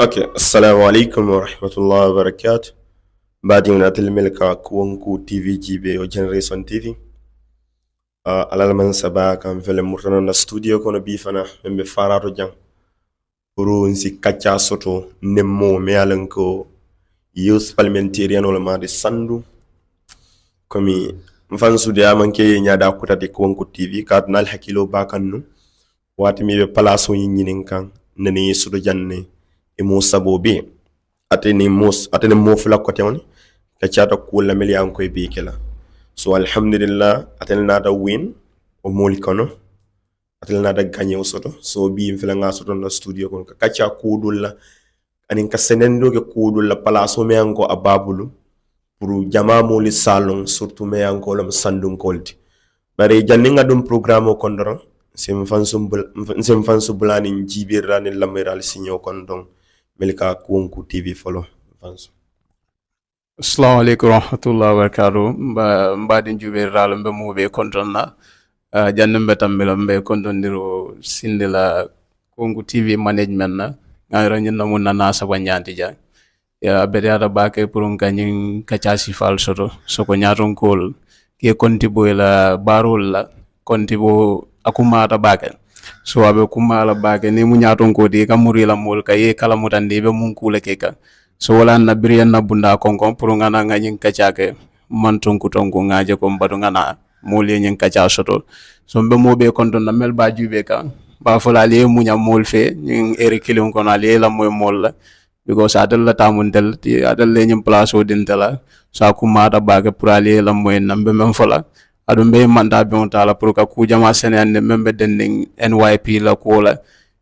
Okay, assalamu alaikum wa rahmatullahi wa barakatuh. Badi na tilmilka Kuwonku TV jibe o Generation TV. Alal man saba kan fele murtana na studio kono bifana membe farato jang. Puru nsi kacha soto nemmo me alanko Youth Parliamentarian wala ma de Sandu. Komi mfansu de amanke nyada kutati Kuwonku TV kadnal hakilo bakannu. Wati mi be palaso nyinin kan nani sudo janne. Imo sabobe atene mo fula kote woni ka chata kula meli an koy be kala so alhamdulillah atene nada win o moli kono atene nada gagné o soto so bi fela nga soto na studio kon ka cha kudul la anin ka senendo ke kudul la palaso me anko ababulu pour jama moli salon surtout me anko lam sandum kolti bare janninga dum programme kon doron sem fansu bulani jibirani lamiral signo kon don Melika Kuwonku TV follow fans. Assalamu alaikum warahmatullahi wabarakatuh. Mbadin jube ralo mbe mube kontrolna. Janne mbe tambela mbe kontrondiro sindela Kuwonku TV management na. Ngayro nyina munna nasa wanyanti ja. Ya bere ada bake purun kanyin kachasi fal soto. Soko nyaron kol. Kie kontibo la barol la. Kontibo akumata bake. So abe kumala bake ni munyaton ko de kamuri la mol kay kala mutande be mun kula keka so wala na brian na bunda konkon pour ngana nganyin kachake manton ko tonko ngaje ko mbado ngana mol yen kacha soto so be mo be konton na mel ba jube ka ba fola le munya mol fe nyin eri kilon ko na le la moy mol la because adal la tamun del ti adal le nyim place o din tala so kumata bake pour ale la moy nambe mem fola adum be manda be on tala pour ka ku jama senen membe dending NYP la ko la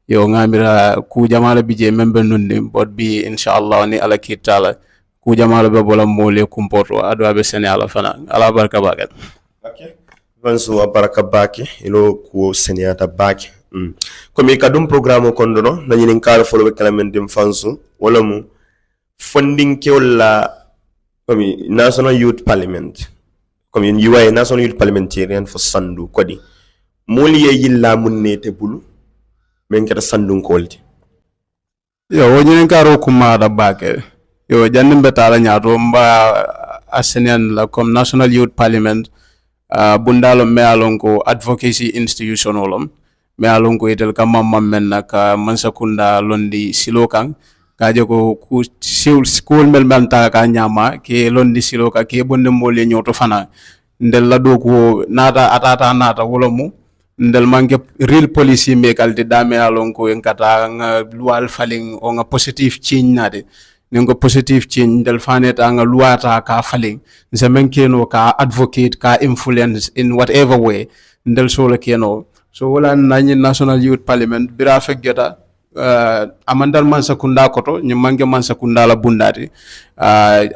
yo ngamira ku jama la bije membe nundi bot bi inshallah ni ala kitala ku jama la be bola mole kumpoto adu abe sene ala fana ala barka bagat Okay, vansu baraka baki ilo ku seniata baki komi kadum programme kondono nani nin kala follow kalamen fansu wala mu funding ke wala komi National Youth Parliament comme UI National Youth Parliamentarian for Sandu kodi moli ye yilla munne te bulu men kata Sandu kolti yo wonyen karo kuma da bake yo jannim betala nyato mba asenen la comme National Youth Parliament bundalo me alonko advocacy institution olom me alonko etel kama mammen naka mansakunda londi silokan kaje ko ku school mel manta ka nyama ke londi siloka ke bonde mole nyoto fana ndel la do ko nata atata nata wolomu ndel manke real policy me kalde dame alon ko en kata nga lual faling o nga positive change nade ningo positive change ndel faneta nga luata ka faling nse menkeno ka advocate ka influence in whatever way ndel solo keno so wala nani National Youth Parliament bira fegeta amandal man sakunda koto ni mange man sakunda la bundati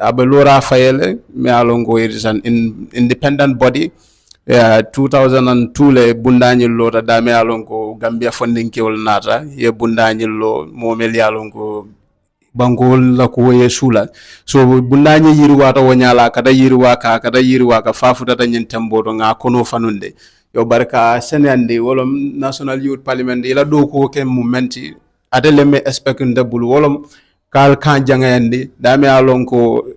abelora fayele me alongo it is an independent body 2002 le bundani lota da me alongo Gambia funding kewol nata ye bundani lo momel yalongo bangol la ko yesula so bundani yirwata wonyala kada yirwa ka fafuta tan tembodo nga kono fanunde yo barka senande wolom National Youth Parliament ila do ko ken momenti adele me expect ndabul wolom kal kan jangayandi dame alon ko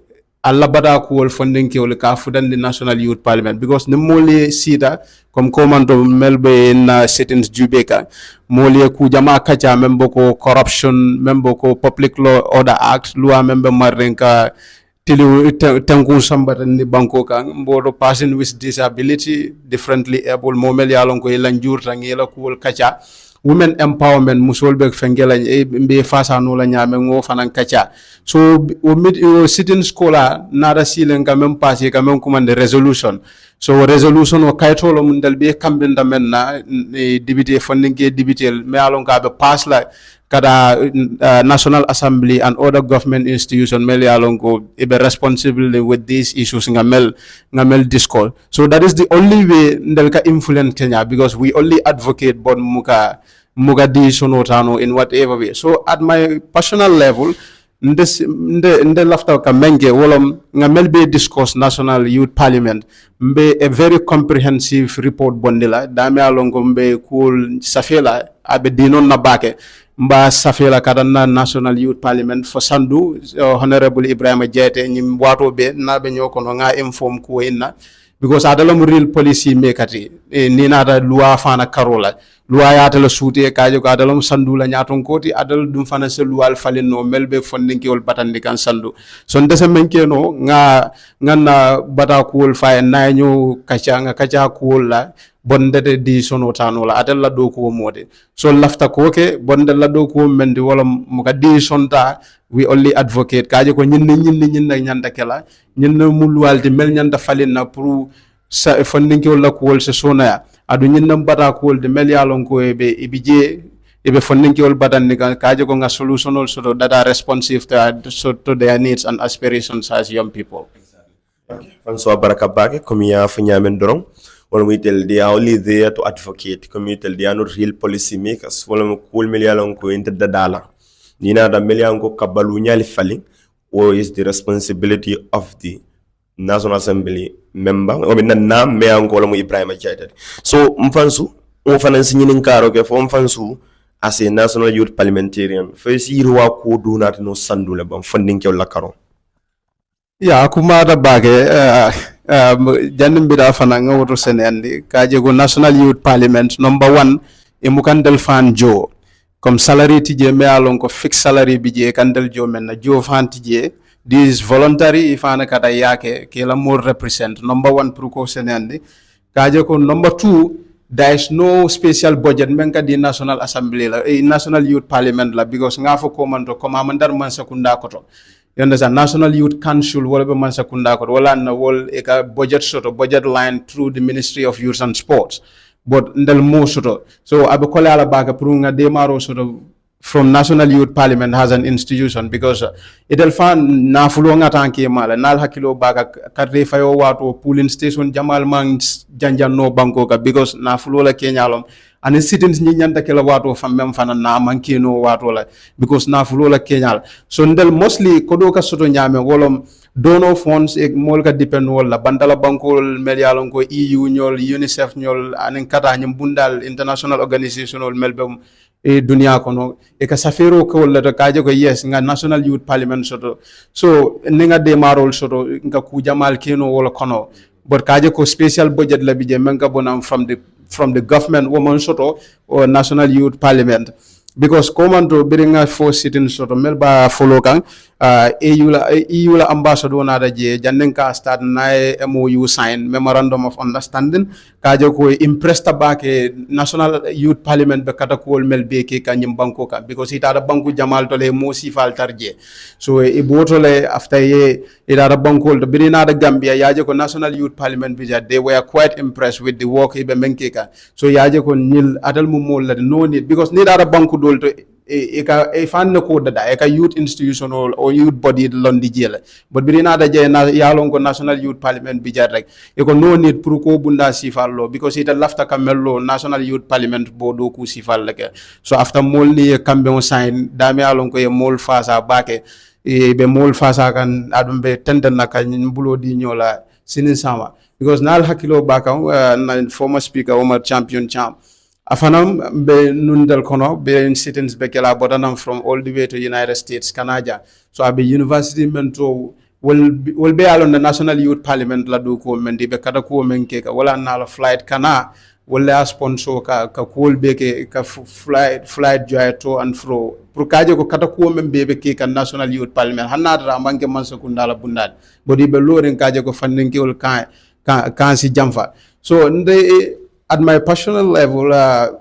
alla bada ko wol funding ke wol ka fudande National Youth Parliament because ne mole sita comme commando melbe na settings jubeka mole ku jama kacha membo ko corruption membo ko Public Law Order Act loi membe marenka tili tanku sambata ni banko kan mbodo person with disability differently able momel yalon ko yelanjur tangela ko wol kacha women empowerment musol be fengela be fasa no la nyame ngo fanan kacha so o sitting scholar nada silen quand même passé quand même commande resolution so resolution o kaytolo mun dal be kambe ndamen na député funding ke député me alon ka be pass la kada National Assembly and other government institution mel alon ko be responsible with these issues ngamel discourse so that is the only way ndel ka influence Kenya because we only advocate bon muga notano in whatever way so at my personal level nde lafta ka menge wolom ngamel be discourse National Youth Parliament mbe a very comprehensive report bondila dame alongo mbe cool safela abe dinon na bake mba safela kadanna National Youth Parliament for Sandu Honorable Ibrahima Jete nyim wato be na be nyokono nga inform ko inna because adalam real policy makati ni nata loi fana karola loi yata la suute kajo ko adalam Sandu la nyaton koti adal dum fana se loi falin no melbe fondinki wol batandi kan Sandu son dese menke no nga nganna bata kuol fa na nyo kacha kuol la bonde di sono tano la adal la do ko mode so lafta ko ke bonde la do ko mendi wala mo ka di sonta we only advocate kaje ko ñinna ñanda kala ñinna mulwalde mel ñanda falina pour sa fondinki wala ko wol se sona adu ñinna bata ko wol de mel yalon ko be ibije ebe fondinki wol batandi kaje ko nga solution so that are responsive to their needs and aspirations as young people. François Baraka Bake comme ya fa ñamen dorong wala we tell they are only there to advocate comme you tell they are not real policy makers wala mo cool million ko inte dala nina da million ko kabalu nyali fali or is the responsibility of the National Assembly member o na me anko wala mo Ibrahima Jaita so mfansu o fanansi nyinin karo ke fo mfansu as a National Youth Parliamentarian fa siirwa ko donat no Sandu le bam funding ke la karo ya kuma da bage jannim bida fana nga woto senandi kaje go National Youth Parliament number 1 e mukandel fan jo comme salary tije me alon ko fixed salary bije kandel jo men na jo fan tije this voluntary ifana kata yake ke la more represent number 1 pour ko senandi kaje ko number 2 there is no special budget menka di National Assembly la National Youth Parliament la because nga fo komando komandar man sakunda koto you understand National Youth Council wala be man sakunda ko wala na wol e ka budget soto budget line through the Ministry of Youth and Sports but ndel mo soto so abe ko ala baka pour nga demaro soto from National Youth Parliament has an institution because idel fan na fulo nga tanke mala nal hakilo baka kadre fayo wato pooling station jamal mang janjanno banko ka because na fulo la kenyalom and citizens ñi ñanta kala wato fam mem fana na mankino wato la because na fulo la kenyal so ndel mostly kodo ka soto nyame wolom dono funds e mol ka depend wala bandala banko medialon ko EU ñol UNICEF ñol anen kata ñum bundal international organization ol melbem e dunia kono e ka safero ko wala to kaje ko yes nga National Youth Parliament soto so ninga de marol soto nga ku jamal keno wala kono but kaje ko special budget la bije menga bonam from the government woman soto or National Youth Parliament because commando biringa fo sitin soto melba follow kan EU la ambassador na je jannenka start na MOU sign memorandum of understanding kaje ko impressed baake National Youth Parliament be kata ko mel be ke kanyim banko ka because ita da banku jamal to le mo sifal tarje so e botole after ita da banko to birina da Gambia yaje ko National Youth Parliament bi they were quite impressed with the work ibe menke ka so yaje ko nil adal mu mol la no need because ni da banku dol to e fan ko dada e ka youth institutional or youth body londi jela but birina da je na yalon ko National Youth Parliament bi jar rek e ko no need pour ko bunda sifallo because ita lafta kamello National Youth Parliament bo do ku sifal leke so after mol ni kambe on sign dami yalon ko e mol fasa bake e be mol fasa kan adum be tenden naka mbulo di nyola sinin sama because nal hakilo baka na former speaker Omar Champion Champ afanam be nundal kono be citizens be kala bodanam from all the way to United States Canada so abe university mento will be alon the National Youth Parliament la do ko men di be kada ko men ke wala na la flight kana wala sponsor ka ko be ke ka flight joy to and fro pour kaje ko kata ko men be ke kan National Youth Parliament hanata manke man sakunda la bundad bodi be loren kaje ko fannin ke wol kan si jamfa so nde at my personal level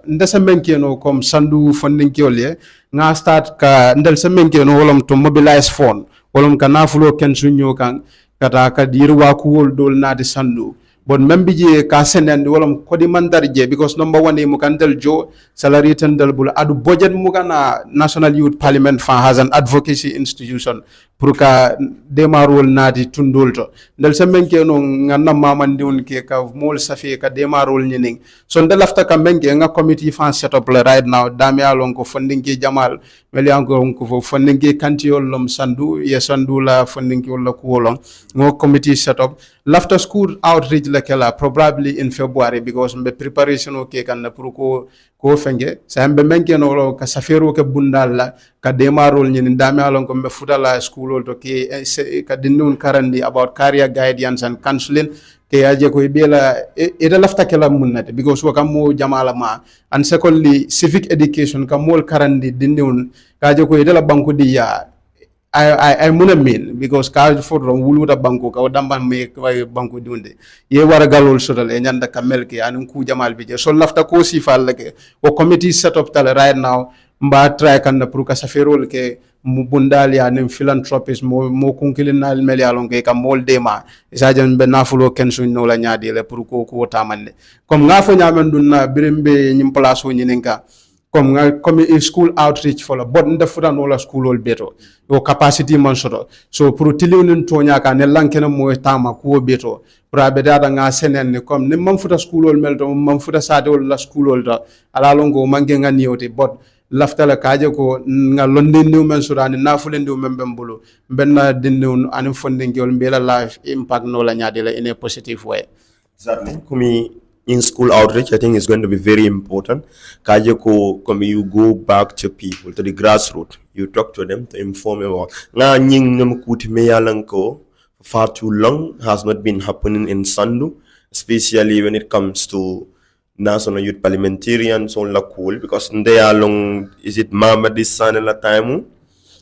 ndesa menkeno comme Sandu funding kiolye nga start ka ndel sa menkeno wolom to mobilize fund wolom ka nafulo ken sunyo kan kata ka dirwa ku wol dol na di Sandu but membiji ka senen wolom kodi mandar je because number 1 e mukandel jo salary tendel bul adu budget mukana National Youth Parliament fa has an advocacy institution pour ka demarol nadi tundol to ndel sa menkeno nganna mamandi on ke ka mol safi ka demarol nyening so ndel afta ka menke nga committee fan set up right now dami alon ko funding ke jamal meli anko ko funding ke kantiol lom Sandu ye Sandu la funding ke wala ko wolon ngo committee set up after school outreach la kala probably in February because mbe preparation okay kan pour ko ko fenge sambe menke no ka safero ke bundalla ka demarol nyin ndame alon ko be futala school to ke ka dinnun karandi about career guidance and counseling ke yaje ko bela ida lafta kala munnate because wakam mo jamala ma and secondly civic education kam mol karandi dinnun kaje ko ida la banku diya I muna mean because ka for wuluta banko ka damba me banko dunde ye wara galol sodal e nyanda kamel ke anun ku jamal bi je so lafta ko si fal ke o committee set up tal right now mba try kan na pour ka saferol ke mu bundal ya nim philanthropist mo kunkilin na mel ya lon ke ka mol dema isa jan be nafulo ken sun no la nyaade le pour ko tamande comme nga fo nyamen dunna birembe nyim place o nyininka comme school outreach for la but nda fudan wala school ol beto o capacity man soto so pour tilionin to nyaka ne lankena mo tama ko beto pour abeda da nga senen comme ne mam futa school ol melto mam futa sade ol la school ol da ala longo mangi nga nioti but laftala kaje ko nga londe new men surani na fulende membe mbulu benna dinnu an funding yol mbela life impact no la nyaade la in a positive way. Exactly. Kumi in school outreach, I think is going to be very important. Kajeko, you go back to people, to the grassroots. You talk to them to inform about. Na nying namkuti meyalanko far too long has not been happening in Sandu, especially when it comes to National Youth Parliamentarians on la cool, because they are long. Is it Mama this son la time?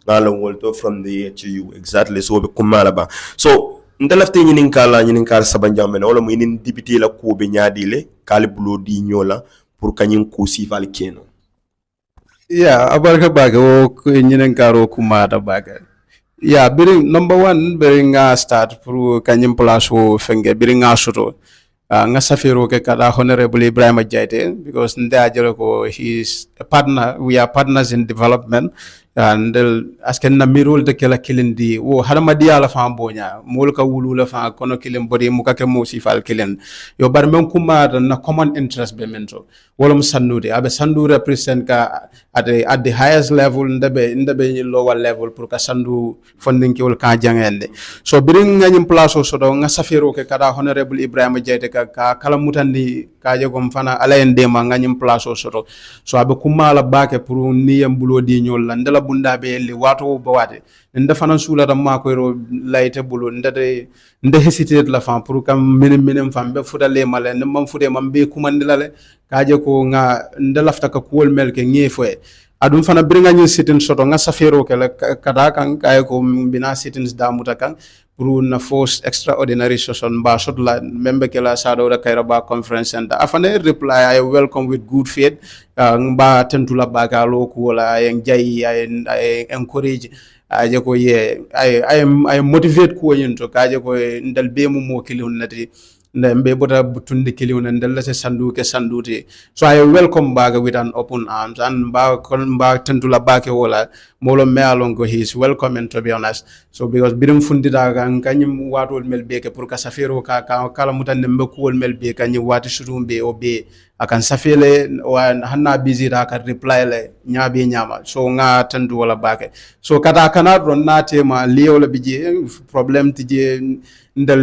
Na long walto from the HU exactly. So be kumalaba. So. Ndalafte ñinin kala sabanjam men wala mu inin député la ko be ñaadile kala bulo di ñola pour kañin ko sifal keno abarka baga o ñinen karo kumada baga biri number 1 biri nga start pour kañim place o fenge biri nga soto nga safiro ke kada honorable Ibrahima Jaite because nda jere ko he is a partner, we are partners in development and asken na mirol de kala kilindi wo harama dia la fam bonya mol ka wulu la fa kono kilim body muka ke mo sifal kilin yo bar men kuma na common interest be mento wolum sandude abe sandu represent ka at the highest level ndabe lower level pour ka sandu funding ki wol ka jangende so birin nganyim place so do nga safiro ke kada honorable Ibrahima Jaite ka kala mutandi ka jegom fana alayende ma nganyim place so so abe kuma la bake pour niyam bulo di nyol la ndala bunda be li wato bawate nda fana sula da ma ko ro layte bulo nda hesitate la fam pour kam menem fam be fuda le male mam fude mam be kumandila le kaje ko nga nda lafta ka kuol melke ngefoe adum fana bringa nyi sitin soto nga safero ke la kada kan kay ko bina sitins da mutakan pour na force extraordinary session ba sot la membe ke la sado da kayra ba conference center afane reply I welcome with good faith ba tentula bagalo ko la en jay ay encourage aje ko ye I motivate ko yento kaje ko ndal be mo kilun nati mbe bota butundi kiliwna ndella se sandu ke sanduti so I welcome baga with an open arms and ba tentula bake wala molo me alon go he is welcome and to be honest so because birum fundida ga kanyum watol mel beke pour ka safero ka kala mutande mbe ko mel be kanyum wati shutumbe o be akan safele wa hanna busy da ka reply le nyabe nyama so nga tendu wala bake so kata kana ron natema liyo la bije problem tije ndal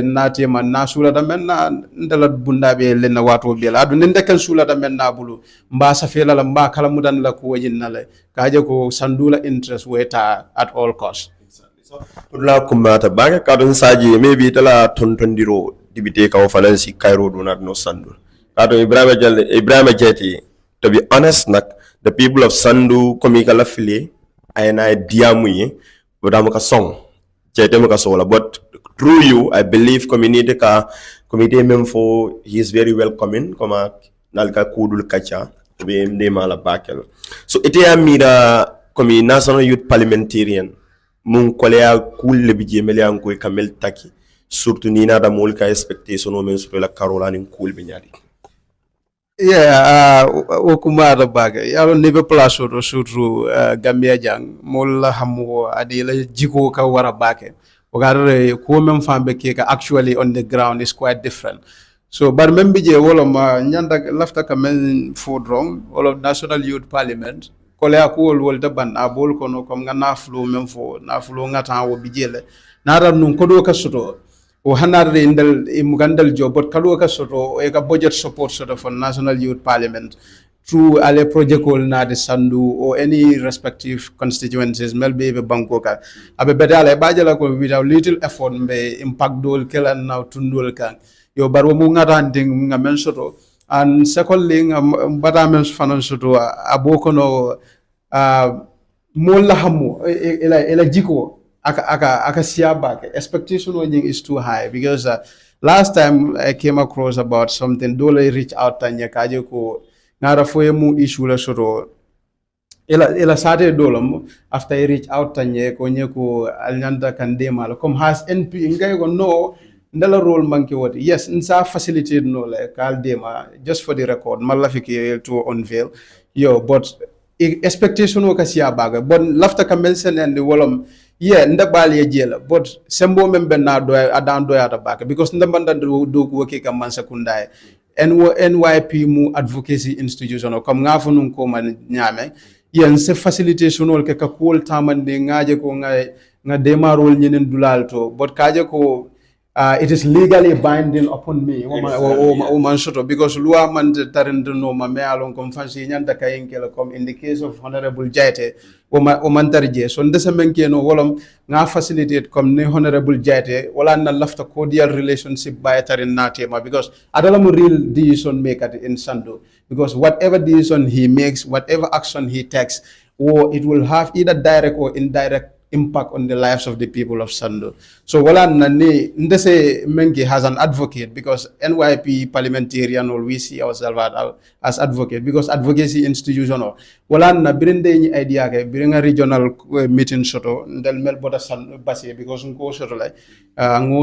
natema na sula da menna ndala bunda be lenna wato be la adu ndekan sula da menna bulu mba safela la mba kala mudan la ko wajinna le kaje ko sandula interest weta at all cost so la kumata baga kadon saji maybe tala tontondiro dibite ka o falansi Cairo do not no sandu kadon Ibrahima Jaite to be honest nak the people of Sandu komika la fili ayna diamuye bodamu ka song Jaite mo ka sola but through you I believe community member for he is very welcoming kama nalka kudul kacha be ndema bakel so ite amira komi National Youth Parliamentarian mun kolea kulle bije melian ko kamel taki surtout ni nada mol ka expectation o men sur la Caroline kul bi nyadi o kuma da baga yalo nebe place do surtout Gambia jang mol hamu adi la jiko ka wara bake ko même fambe ke actually on the ground is quite different so bar membe je wala ma nyanda lafta ka men food wrong all of National Youth Parliament kole akol wol da ban abol kono kom nga naflu même fo naflu ngata wo bijele nara nun ko do ka soto o hanarde indal e mugandal jobot kalo ka soto e ka budget support soto for National Youth Parliament through ale project call na the Sandu or any respective constituencies melbe be bankoka abe bedale bajala ko without little effort be impact dol kelan now tundol kan yo barwo mu ngata nding nga men soto and secondly bata men fanan soto abokono molla hamu ela jiko aka siaba expectation is too high because last time I came across about something dole reach out tanya kaje ko ngara foye mu issue la soto ela sate dolam after I reach out tanya ko nyeko alnyanda kandema comme has NP ngay ko no ndala role manki wote yes nsa facilitate no le kal dema just for the record malafiki to unveil yo but expectation o kasia baga but lafta kamelsen and the wolom yeah ndabali jela but sembo membe na do adan do yata baga because ndambanda do ko ke kam man sekundai NYP mu advocacy institution comme ngafo nun ko man nyame yen se facilitation ol ke ka kol tamande ngaje ko nga demarol nyenen dulal to but kaje ko it is legally binding upon me man soto because loi man tarinde no ma me alon comme fansi nyanda kayenkela comme in the case of honorable Jaite o man tarje so ndese menke no wolom nga facilitate comme ne honorable Jaite wala na lafta cordial relationship by tarin natema because adala mo real decision maker in Sandu because whatever decision he makes whatever action he takes or it will have either direct or indirect impact on the lives of the people of Sandu. So wala nani ndese mengi has an advocate because NYP parliamentarian or we see ourselves as advocate because advocacy institutional wala na birinde ni idea ke biringa regional meeting soto ndel mel bota san basi because ngo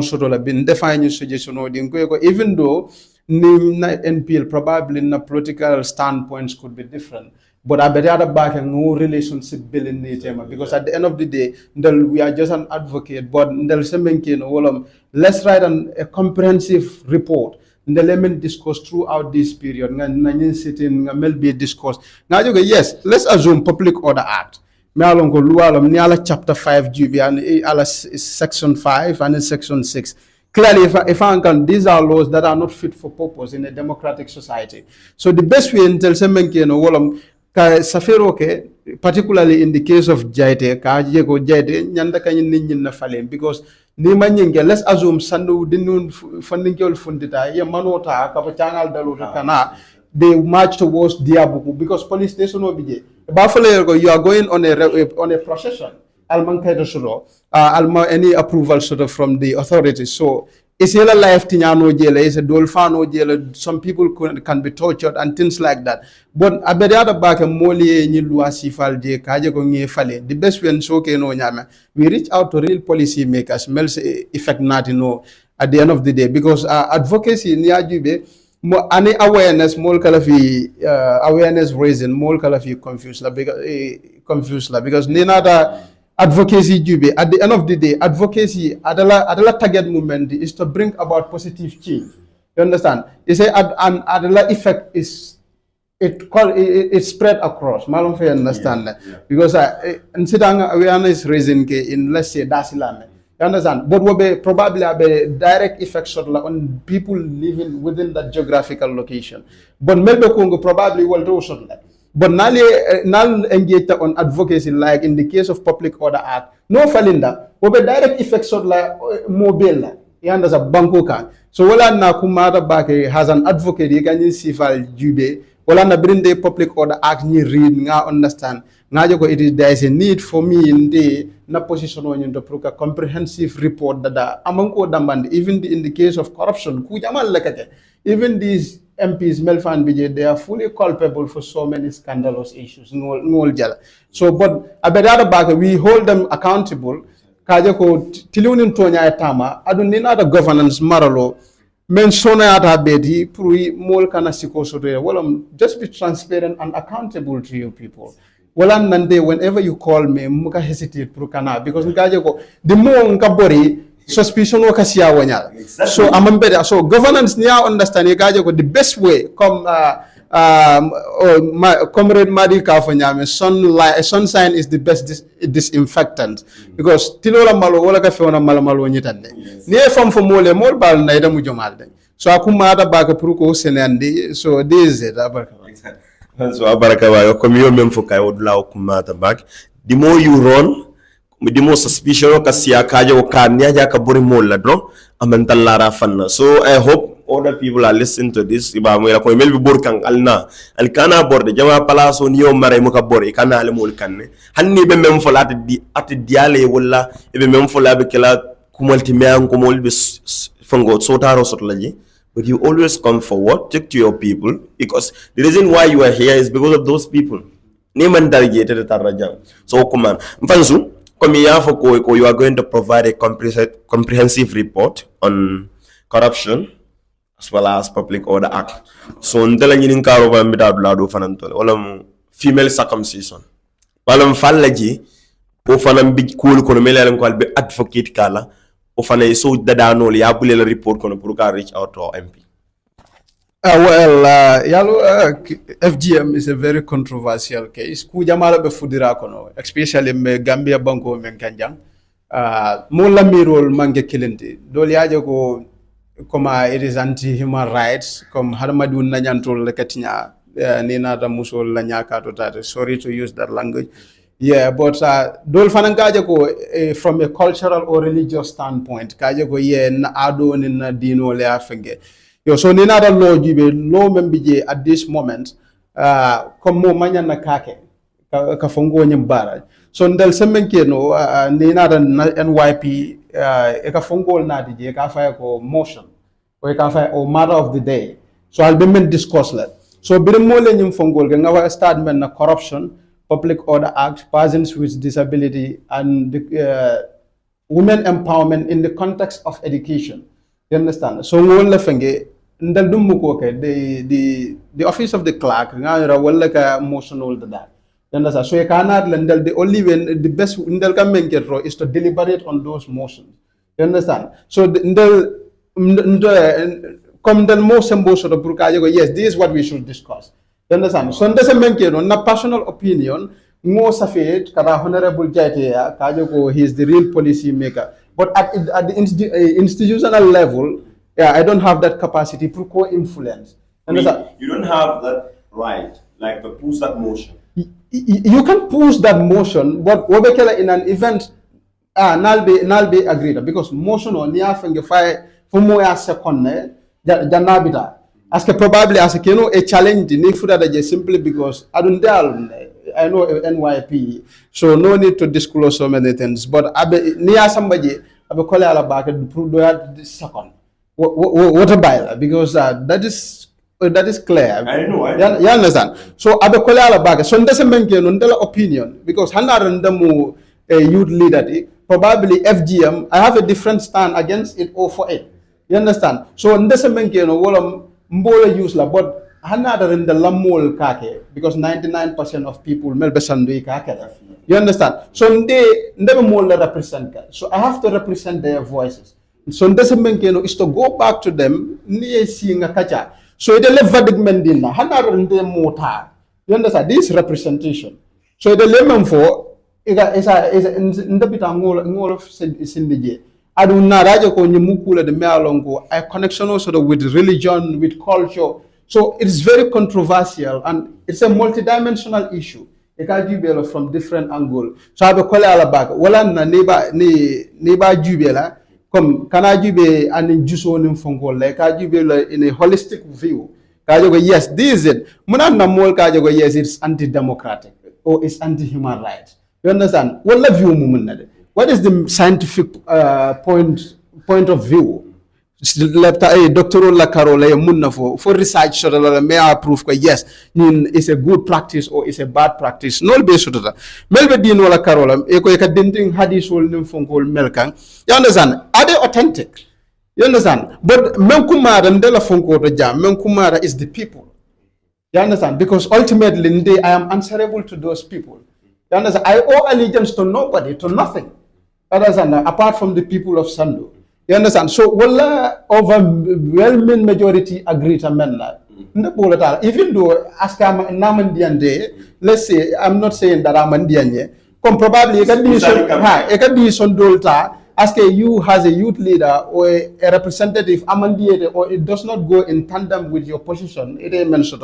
soto la bin define suggestion o din ko even though ni na NPL probably na political standpoints could be different. But I better back and no relationship building tema because at the end of the day, we are just an advocate. But let's write a comprehensive report. Let discuss throughout this period. Discuss. Now yes, let's assume Public Order Act. Chapter 5 GB section 5 and section 6. Clearly, if I can, these are laws that are not fit for purpose in a democratic society. So the best way until particularly in the case of Jaite, nyanda kanyin ninyin na falem because ni manyinge let's assume Sandu dinun funding yol fundita ye manota kapachangal daluta kana they march towards Diabuku because police station obije. Buffalo you are going on a procession. Alman alma any approval sort of from the authorities. So is a life tinyano jela is a dolfano jela some people can be tortured and things like that but abediada back a moli ni luasi falde kaje ko ngi fale the best way so ke no nyama we reach out to real policy makers mels effect nati no at the end of the day because advocacy ni ajube mo any awareness mol kala fi awareness raising mol kala fi confused la because ni nada advocacy jube at the end of the day advocacy adala target movement is to bring about positive change. You understand? They say adala effect is it spread across. Malum fe understand that because awareness raising in let's say Dasilame. You understand? But will be probably have a direct effect on people living within that geographical location. But maybe Congo probably will do something. But now engage on advocacy, like in the case of Public Order Act, no falinda, will be direct effects of like mobile. You understand? Bankoka. So wala na kumara bake has an advocate. You can see file jube. Wala na bring the Public Order Act ni read nga understand. Nga joko there is a need for me in the na position on to proka comprehensive report that amongko damband even in the case of corruption kujamal lekate even these MPs Melfan Bijay, they are fully culpable for so many scandalous issues. So, but abedada back, we hold them accountable. Kajako tilunin tonya etama, adunina the governance maralo, mensona ata bedi, puri mol kana sikosore. Well, just be transparent and accountable to you people. Well, nande whenever you call me, muka hesitate prukana because the more nkabori. Suspicion wakasia wanya. So amambeda. So governance niya understand the best way come comrade Madi Kafanyame sun sign is the best disinfectant because tilola malo wala ka feona malo nyitande. Niye fam fo mole mol bal na ida mujomalde. So akuma ada baka pruko senandi so this is it. So abaraka wa comme yo même fo kay wodula o kumata back. The more you run, the more suspicion ka siya kaja o kanya ja ka bori molla dro amantallara fanna. So I hope other people are listening to this. Iba mo ko mel bi bor kan alna al kana borde jama palaso ni yo mare mo ka bor kana al mol kanne hanni be même fo lat di at diale wala e be même fo labe kala kumalti me an ko mol be fango sotaro sotlaji. But you always come forward, talk to your people, because the reason why you are here is because of those people. So, come on. Mfansu, you are going to provide a comprehensive report on corruption as well as Public Order Act. So, female circumcision. Walam fallaji, o fanam big cool konomele ko be advocate kala. Ofana so dadano ya bulela report kono pour ka reach out to MP. FGM is a very controversial case. Ku jamala be fudira kono, especially me Gambia banko men kanjang. Mo la mirol mange kilindi. Doli aje ko koma it is anti-human rights. Kom harmadu nanyantol lekatinya ni nata musol la nyaka to tate. Sorry to use that language. Yeah, but dol fanan kaje ko from a cultural or religious standpoint, kaje ko na ado ni na dino le afenge. Yo, so ni nada law jibe law membije at this moment, como manya na kake ka fongo nyambara. So ndel semenke no ni nada NYP ka fongo na dije ka fa ko motion or ka fa o matter of the day. So I'll be men discuss that. So birim mo le nyim fongo ga nga start men na corruption, Public Order Act, persons with disability, and women empowerment in the context of education. You understand? So the office of the clerk, emotional to that. You understand? So the only way, the best is to deliberate on those motions. You understand? So come the most yes, this is what we should discuss. You understand? So na personal opinion, mo safet kada honorable Jaite kajo he is the real policy maker. But at the institutional level, yeah, I don't have that capacity to co-influence. You don't have that right, like to push that motion. You can push that motion, but wobekela in an event, nalbe agreed because motion on niya fenge fire for moya second janabita. As probably as a challenge ni fuda simply because I know NYP, so no need to disclose so many things. But near somebody abe call ala back to prove that second. What about because that is clear. I know. You understand? So abe call ala back. So doesn't make no opinion because handarandamu a youth leader probably FGM. I have a different stand against it or for it. You understand? So doesn't make mbola use la but hanada in the lamol kake because 99% of people melbe sandu kake. You understand? So they never more represent. So I have to represent their voices. So is to go back to them ni seeing a kacha. So it levadig mendina hanada in the mota. You understand? This representation. So the lemon for is in the bitangol of sindije. I do not I connection also with religion, with culture. So it's very controversial and it's a multidimensional issue. It can be from different angles. So I have a call back. Wala na neighbor jubela come can I jube and in juso fungo like I jubela in a holistic view. Yes, this is it. Yes, it's anti-democratic or it's anti-human rights. You understand? What love you moment? What is the scientific point of view? Doctoral la Carola munna for research so that may approve yes, it's a good practice or it's a bad practice. No be so that. Melbe dino la Carola eko dinting hadis wol nim fonkol melkan. You understand? Are they authentic? You understand? But menkumara ndela fonko to jam. Menkumara is the people. You understand? Because ultimately I am answerable to those people. You understand? I owe allegiance to nobody, to nothing. Apart from the people of Sandu. You understand? So, overwhelming majority agree to men. Even though, as let's say, I'm not saying that I'm Indian, probably it can be some dolta, ask you as a youth leader or a representative, or it does not go in tandem with your position. It ain't mentioned.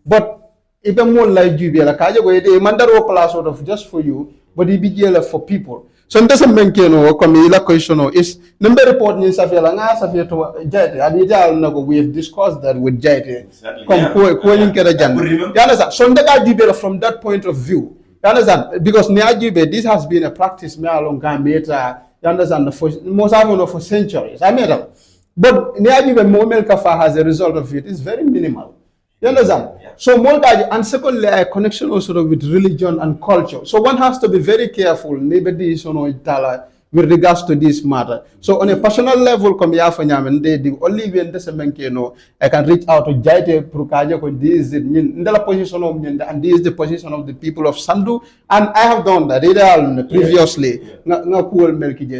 But even more like Jubia, like I go, they mandaro class sort of just for you, but it be jail for people. So it doesn't make no come ila question is number report ni Safia Langa Safia to Jait. Adija no we've discussed that with Jait. Come ko kera jan. You understand? So ndaka Jubia from that point of view. You understand? Because Niajibe, this has been a practice me along Gambia. You understand? For most of for centuries. I mean, but Niajibe Momel Kafa has a result of it is very minimal. You understand? Yeah. So and secondly, a connection also with religion and culture. So one has to be very careful with regards to this matter. So on a personal level, the only way I can reach out to Jaite Prukaja, this is the position of and this is the position of the people of Sandu, and I have done that previously.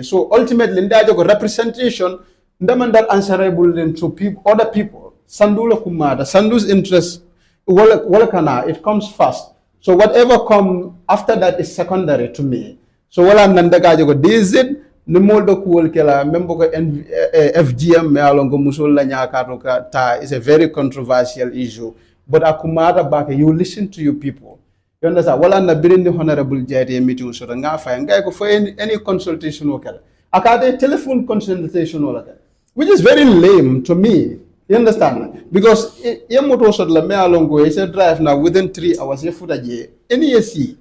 So ultimately, representation, that answerable to people, other people. Sandu kumada, Sandu's interest, it comes first. So whatever come after that is secondary to me. So wala nandagajo go this it nimoldo kuol kela membo ko FGM me alongo musul la nyaka ta is a very controversial issue. But akumada back you listen to your people. You understand? Wala na birin the honorable JT meeting so nga fa ngai ko for any consultation okela. Akade telephone consultation okela, which is very lame to me. You understand? Because your motor shot la me alongo is a drive now within 3 hours you foot a day. Any AC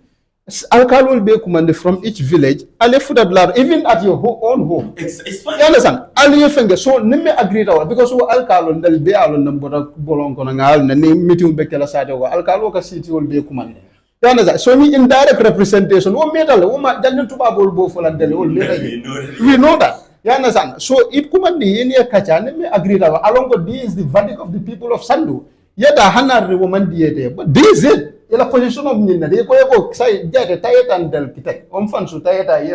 alcohol will be commanded from each village. I'll food a blood even at your own home. It's fine. You understand? I'll your finger so name agree because alcohol will be alone number bolong konangal na name meeting bekela side over alcohol ka city will be commanded. You understand? So me indirect representation what metal what dan to babol bo for and we know that. You understand? So it commandi any kacha name agree along with this is the verdict of the people of Sandu. Yet a hundred woman but this is it. La position of Nina, they go say that tired and del pite. Fan so tired I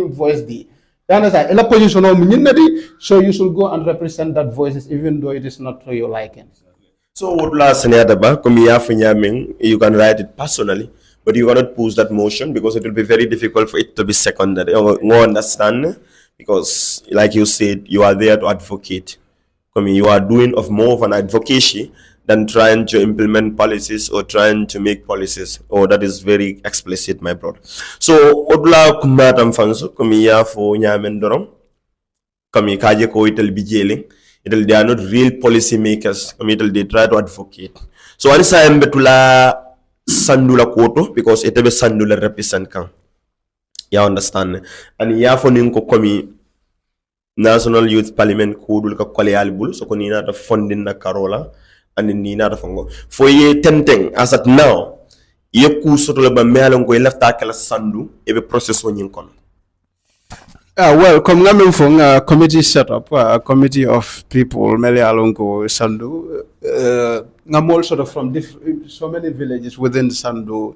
voice the. Understand? La position of Nina, so you should go and represent that voices even though it is not to your liking. So what last you can write it personally, but you cannot push that motion because it will be very difficult for it to be secondary. You understand? Because like you said, you are there to advocate. You are doing more of an advocacy than trying to implement policies or trying to make policies. Oh, that is very explicit, my brother. So, odla kumatam fanso, ya fo nyamen dorom, kaje ko itel bijele, they are not real policy makers, they try to advocate. So, anisa embetula sandula koto, because itebe sandula represent kan. You understand? And ya fo ninko National Youth Parliament kodul ka kwale albul, so konina the funding na Karola, and in Nina Fongo. For ye tempting as at now, ye ku soto le ba melon go left akala Sandu ebe process won kon. Well, come ngamen fong a committee set up, a committee of people mele alongo Sandu ngamol sort of from so many villages within Sandu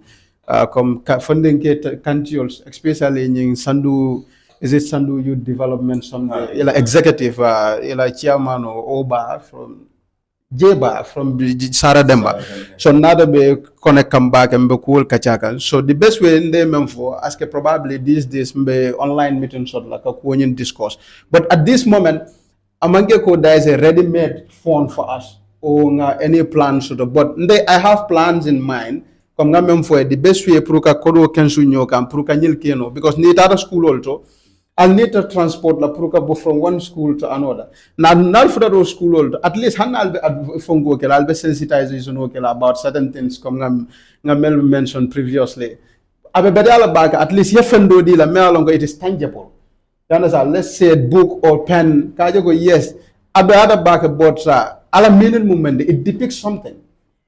come funding cantials especially in Sandu. Is it Sandu Youth Development? Some executive, chairman or Oba from Jeba from Sarademba. So now they connect come back and be cool kachaka. So the best way in them for ask probably these days be online meetings or like a Kuwonku discourse. But at this moment, Amangeko there is a ready-made phone for us or any plans. But I have plans in mind. Come for the best way pruka kodo kensu nyoka pruka nyil keno because need other school also. I'll need to transport la pruka from one school to another. Now, not for that school, at least I'll be sensitization about certain things. Come Mel mentioned previously. At least it is tangible. You understand? Let's say a book or pen. Yes, back about a minimum it depicts something.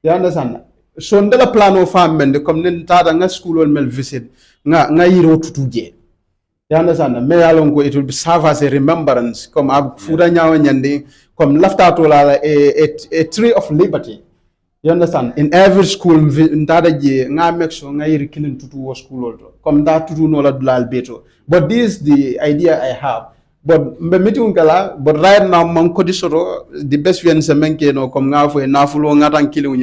You understand? So ndela plan of family come tada school or mel visit nga yiro tutuje. You understand? It will serve as a remembrance. Come up, come left out a tree of liberty. You understand? In every school, in that make sure to school come that to do no beto. But this is the idea I have. But right now, the best way to make it come now for na fulo ngatan kilo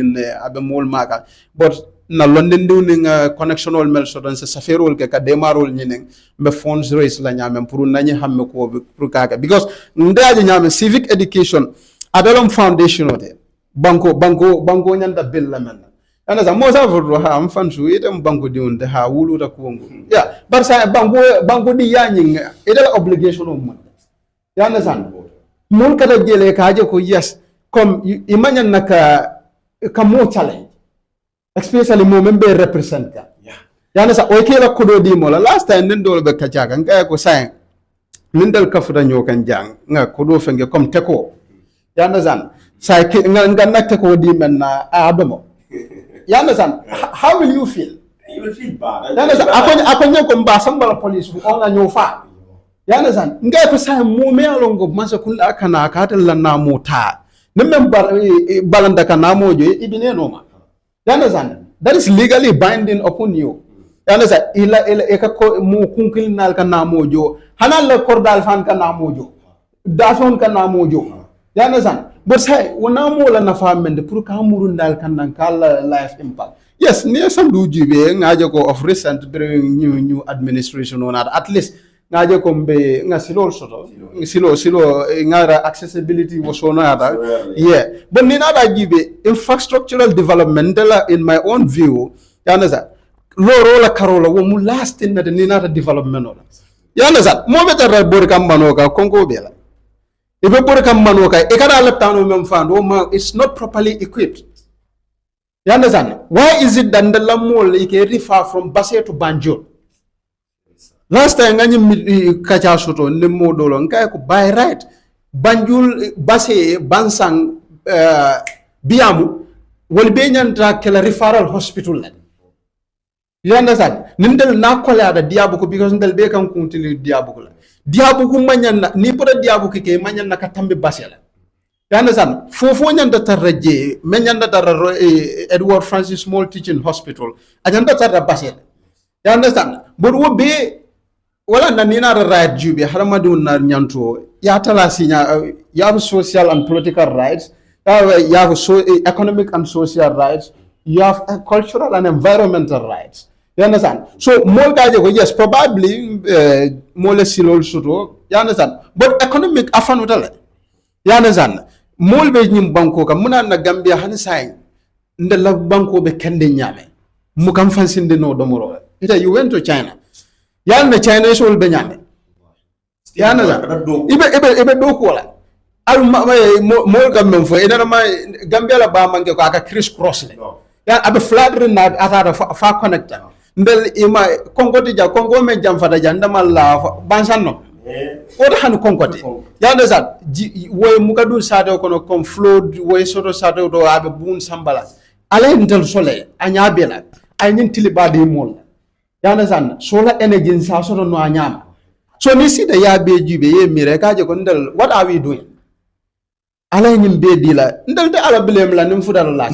abe mol maka. But na London doing connection all mel so dan se saferol ke ka demarol nyinen be funds raise la nyame pour nañi xamé ko pour kaka because ndaji nyame civic education adalom foundation ote banko nyanda bill la men ana sa mo sa furro ha am fan su ite banko di unde ha wulu ta Kuwonku ya bar sa banko di yanyi ite la obligation o mon ya na san mon kata jele ka je ko yes comme imanya naka ka mo challenge especially mo membe represent ka ya na sa o kela ko do di mo la last time nen do be ka jaga nga ko sa min dal kafuta nyokan jang nga ko do fenge comme teko ya na san sa nga nakte ko di men na adamo. You understand? How will you feel? You will feel bad. You understand? Ako nyo kung basang bala police kung nga nyo fa. You understand? Nga ko sa mo me alongo masa kula kana katal la na mo ta. Nemem balanda kana mo jo ibine no ma. You understand? That is legally binding upon you. You understand? Ila eka ko mo kunkil nal kana mo jo. Hanal la kordal fan kana mo jo. Dafon kana mo jo. You understand? But say, wana mo la na famende pour ka murundal kannan kala life impact. Yes, near Sandu Jibe, ngajo ko of recent bring new administration on at least ngajo ko be nga silo ngara accessibility was on ada. Yeah. But ni nada jibe infrastructural development in my own view, you understand? Loro la karola wo mu last in the ni nada development on. You understand? Mo beta bor kam manoka kongo bela. If you put a manoka, it's not properly equipped. You understand? Why is it that the Lamol is far from Basse to Banjul? Last time, I catch Soto, Nemo Dolon, by right, Banjul, Basse, Bansang, Biamu, will be a referral hospital. You understand? Nindel Nakola, the Diabuko, because they'll be continue Diabuko. Diabuku manyana ni pura diabuki ke manyana katambe basela. You understand? Fofo nyanda taraje menyanda tara Edward Francis Small Teaching Hospital. Ajanda tara basela. You understand? But wo be wala na nina right jube haramadu na nyanto ya tala sinya you have social and political rights, you have economic and social rights, you have cultural and environmental rights. You understand? So more guys, yes, probably more silo suto. You understand? But economic afanutale. You understand? More be nyim banko ka muna na Gambia hanisai ndela banko be kende nyame. Mukam fansinde no domoro. Ita you went to China. Ya na China is all be nyame. You understand? Ibe doku wala. Al more Gambian for ina ma Gambia la ba manke ko aka criss-cross le. Ya abe flattery na atara fa connector. Ndel ima konkoti ja kongo me jam fata ja ndama la bansanno oda han konkoti ya ndesa woy mukadu sade kono kom flood woy soto sade do abe bun sambala ale ndel sole anya bela ay nin tilibadi mol ya ndesa solar energy sa soto no anyama so ni sida ya be jibe ye mire kaje ko ndel what are we doing ala nyim be dila ndel de ala blame la nim fudal la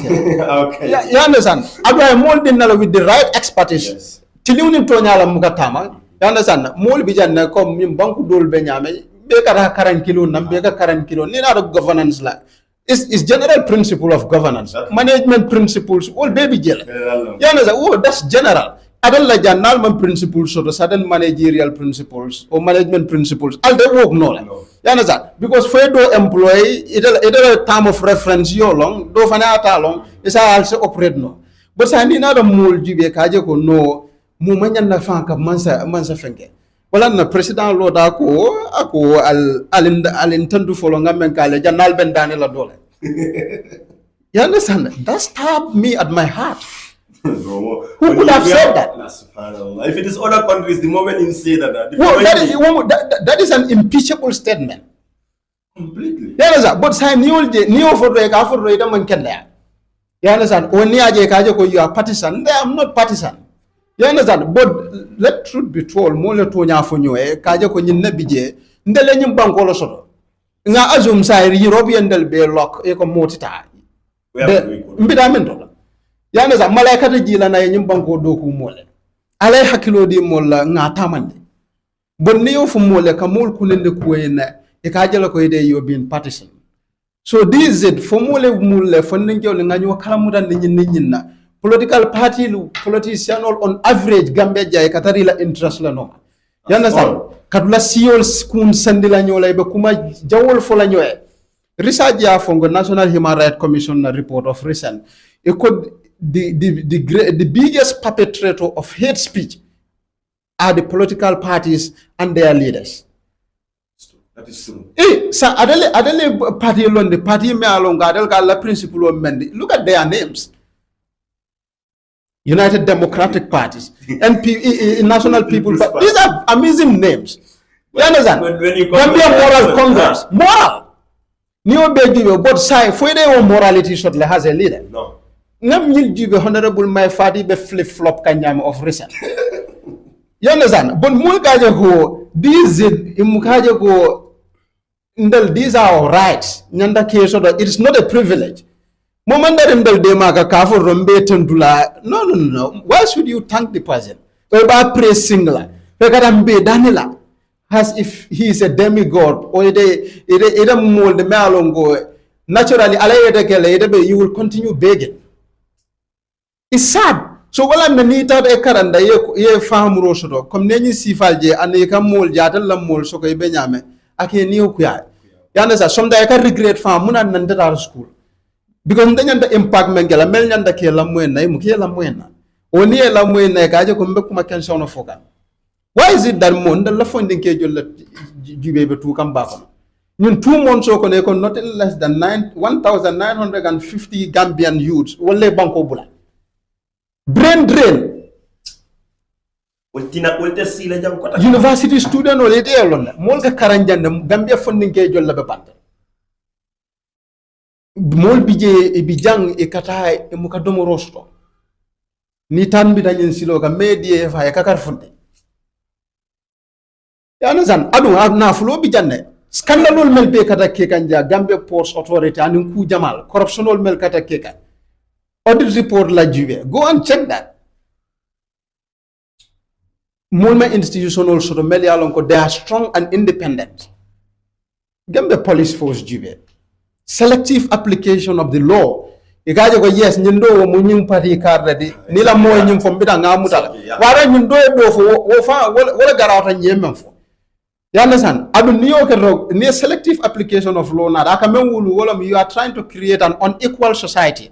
okay you understand adwa mol din la with the right expertise tiliwni to nyala mukatama you understand mol bi janna comme mim banku dol be nyame be kara 40 kilo nam be ka 40 kilo ni na governance la is general principle of governance management principles all baby jela you understand oh that's general adalla jannal man principles so the certain managerial principles or management principles all they work no you understand because for do employee it a term of reference yo long do fana ata long is also operate no but sa ni na do mol jibe kaje ko no mu manyan na fanka mansa fenge wala na president lo da ko ako al intendu folo ngamen kale jannal ben danela dole you understand that stabbed me at my heart. Who could have said that? If it is other countries, the moment you say that, that is an impeachable statement. Completely. You understand? But say new for the man can there. You understand? Only you are partisan. I'm not partisan. You understand? But let truth be told, more to nyafunyo kaje ko nyinna bije ndele nyim bankolo soto. Nga azum say European del be lock e ko motita. Mbida mento. Yana za malaika ta jila na yin banko doku mole alai hakilo di molla nga tamande bonni yo fu mole ka mol kunende kuwena e ka jala ko ide yo bin partisan so this is it for mole fonne jole nga nyo kala mudan ni nyinna political party politician on average gambe jay katari la interest la no yana sa kadula siol kun sandila nyola be kuma jawol fo la nyoe research ya fongo national human rights commission na report of recent e ko the biggest perpetrator of hate speech are the political parties and their leaders. That is true. Sa adele party alone, the party me along adel la principle of mendi. Look at their names. United Democratic Parties, National People Party. These are amazing names. You understand? Gambia Moral Congress. Moral. New Bejibe, but say, for the morality shot has a leader. No. Ngam Jibe Honorable My Fadi be flip flop kanyam of recent. You understand? But Mulkaja go, these are our rights. Nyanda Keso, it is not a privilege. Moment that no. Why should you thank the person? Praise singular. Danila, as if he is a demigod or a mold the malongo. Naturally, you will continue begging. It's sad. So while I'm nita e karanda ye farm rosodo, come neni sifalje and ye can mold yatal la mold so benyame. Ake ni okuya. Yanda some day I can regret farm muna nanda school. Because then the impact mengela mel nyanda ke la mwena imuke la mwena oni la mwena ka je ko mbek ma ken sono foka. Why is it that monde la funding ke jol jibe be tu kam ba ko ñun 2 months ko ne ko not less than 1950 Gambian youths wolle banko bula brain drain university student o le de lon mol ka karanjande Gambia funding ke jol la be bande mol bije bijang e kata e mukadomo rosto ni tan bi dañen silo ka medie fa e kakar funde yana zan adu na fulo bijanne scandalol mel be kata ke kanja Gambia Ports Authority anin ku jamal corruptionol mel kata ke kan audit report la jube go and check that mulma institutional sort of mel yalon ko they are strong and independent. Gambia police force jube selective application of the law. Igaje go yes nyindo mo nyim party card ready ni la moy nyim fo mbida nga mutala wara nyindo do fo wo fa wala garawta nyemem fo you understand adu niyo ke rog ni selective application of law na aka menwulu wala you are trying to create an unequal society.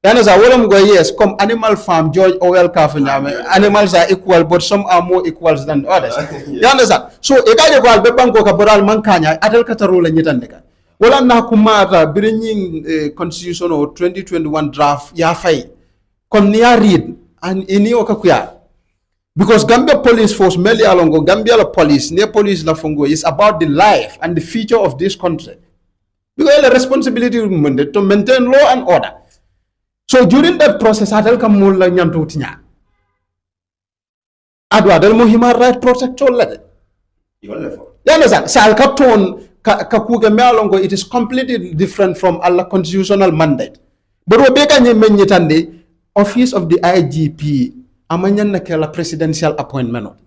You understand wala go yes come animal farm George Orwell ka fa nyame animals are equal but some are more equals than others. You understand so igaje go al be banko ka boral man kanya atel kataro la nyitande ka wala na kumata bringing constitution or 2021 draft ya fay comme ni ya read and ini okakuya because Gambia police force meli alongo Gambia la police ne police la fongo is about the life and the future of this country because the responsibility to maintain law and order. So during that process adal kam mul la nyanto tinya adal mo human right protector la de yana sa al kapton kakuga mealongo it is completely different from Allah constitutional mandate. But obeka nye menyitande office of the IGP amanyan na kela presidential appointment.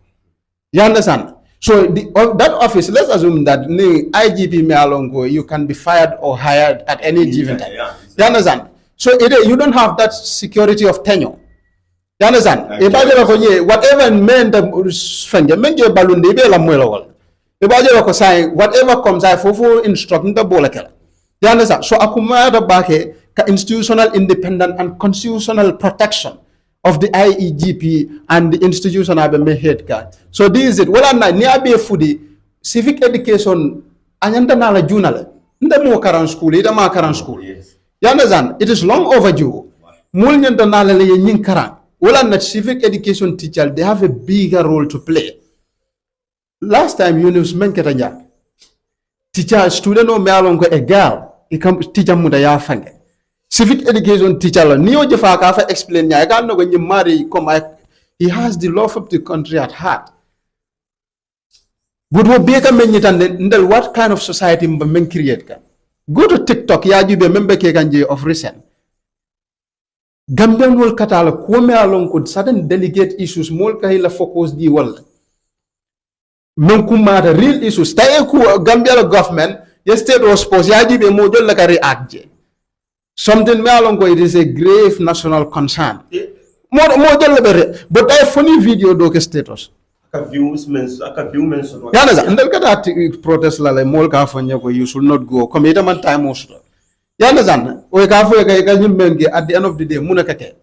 You understand? So that office, let's assume that the IGP mealongo you can be fired or hired at any given time. You understand? So you don't have that security of tenure. You understand? Whatever men the fenge menje balunde be la mwelo. Whatever comes I for instructing the bolakela. You understand? So akumada bake ka institutional independent and constitutional protection of the IEGP and the institution abe mehed ka. So this is it. Wala na ni abe fudi civic education anyanda na la junale. Nda mo karan school, ida ma karan school. Yes. You understand? It is long overdue. Mul nyanda na la le nyin karan. Wala na civic education teacher they have a bigger role to play. Last time you news men ketanya teacher student o mealongo a girl ikam teacher muda ya fange civic education teacher la niyo jefa ka fa explain nya ka no go nyimari come he has the love of the country at heart but wo be ka menyitande ndel what kind of society mba men create ka go to TikTok ya jube membe ke kanje of recent Gambian wol katala ko mealongo certain delicate issues mol ka la focus di wala the real issues Gambia government yesterday was supposed to be react something me alongo it is a grave national concern but I funny video do status ndel kata protest la le mol ka fanya ko you should not go come man time most you understand o ka fo ka nyimbengi at the end of the day munakate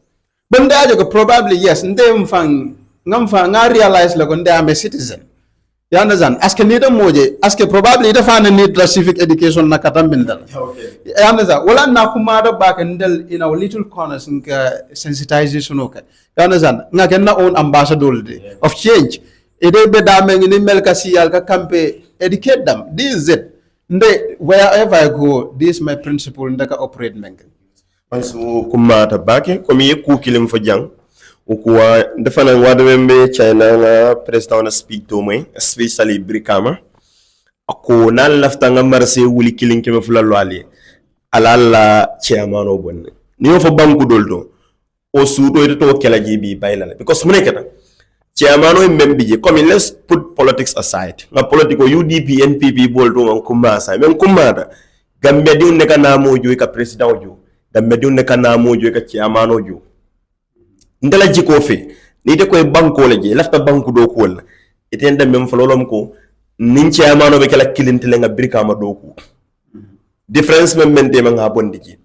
Bunda ajo probably yes, ndem fang nga realize la gonde am a citizen. You understand? Aske nida moje, aske probably ita fana need the civic education na katambindal. Okay. You understand? Wala na kumada back ndel in our little corners nka sensitization okay. You understand? Nga kenna own ambassador of change. Ide be dame ngini melka siyal ka kampe educate them. This is it. Nde wherever I go, this is my principle ndaka operate mengen. Ansu kumata bake komi yeku kilim fo jang ukuwa defana wada membe China na president na speak to me especially Brikama ako nan lafta nga marse wuli kilin keme fula lwali alala chairman o bonne ni fo banku dolto o sudo ito kela jibi bailala because munekata chairman o membe je comme let's put politics aside na politico UDP NPP bolto ngam kumasa men kumata gambe di ne kana mojo ka president ojo gambe di ne kana mojo ka chairman ojo ndala jiko fe ni de koy banko la je lafta banku do ko la itenda mem fololom ko nin chairman be kala kilintele nga Brikama do ko difference mem men de nga bondi ji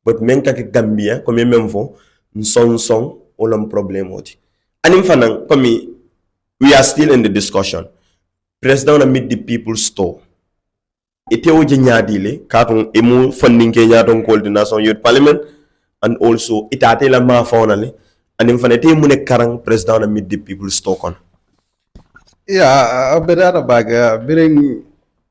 but men ka Gambia ko mem fo son olom problem oti anim fanan komi we are still in the discussion president na meet the people store ite o je nyaadile katon emu funding ke nyaaton coordination youth parliament and also itate la ma fawnale anim fanete mu ne karang president na meet the people store kon Yeah, bedada baga biring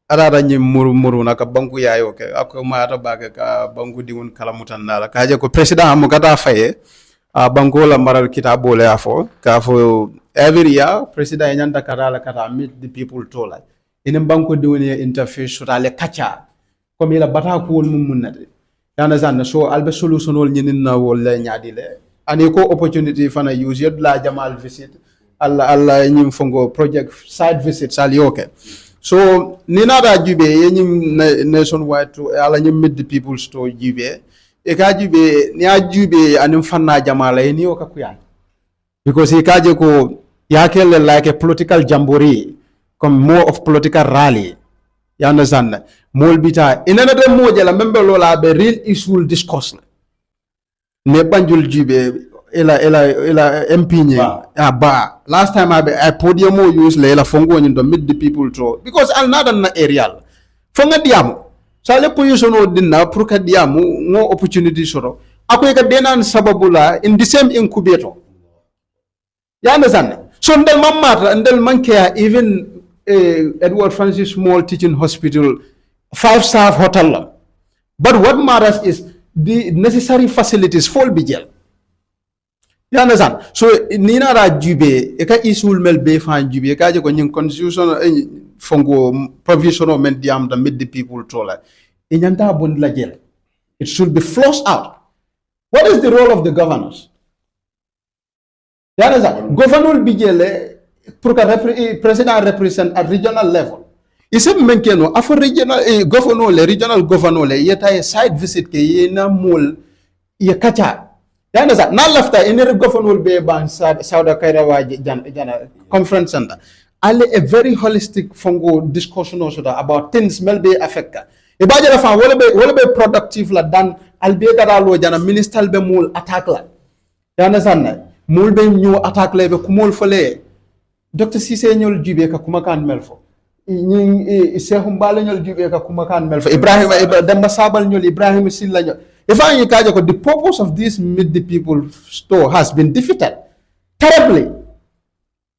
arara nyi muru na ka banku yayo ke ako ma ata baga ka banku dimun kala mutandala ka je ko president amu kata faye banko la maral kitabo le afo ka fo every year president nyanda karala kata meet the people tola inen banko diwoni interface sotale kacha comme ila bata ko wol mum munnade yana zanna so albe solution wol nyinin na wol la nyaadi le ani ko opportunity fana use yed la jamal visit alla nyim fongo project side visit sal yoke so ni nada jube yenyim nationwide to alla nyim meet the people to jube e ka jube ni a jube anim fanna jamala ni o ka kuyan because he kaje ko yakele like a political jamboree comme more of political rally you understand mol bita in another moja la member lola be real issue discuss ne banjul jube ila MP ba last time I podium use la fongo nyi do meet the people to because another na areal fonga diamu sa le position o dinna pour ka diamu ngo opportunity soro akoy ka denan sababula in the same incubator you understand so ndel mamata ndel manke even Edward Francis Small Teaching Hospital 5-star hotel but what matters is the necessary facilities for bijel. You understand? So nina ra jube e ka isul mel be fan jube ka je ko nyin constitution fongo provisional men diam da mid the people tola e nyanta bon la jel it should be flushed out. What is the role of the governors? You understand? Governor bijele pour que president represent at regional level. Ise menkeno afo regional governor le regional governor le yeta e side visit ke yena mol ye kacha. You understand? Now after in the governor be ban Saudi Kairawa jana conference center. Ale a very holistic fungo discussion also about things may be affected. Ibaje la fan wole be productive la dan albe dara lo jana minister be mul attack la. You understand? Mul be new attack la be kumol fole. Dr. Cissé ñol jubé ka kuma kan melfo. Ñi Cheikhou Mbale ñol jubé ka kuma kan melfo. Ibrahim Demba Sabal ñol Ibrahim Silla ñol. If I kaje ko the purpose of this meet the people store has been defeated terribly.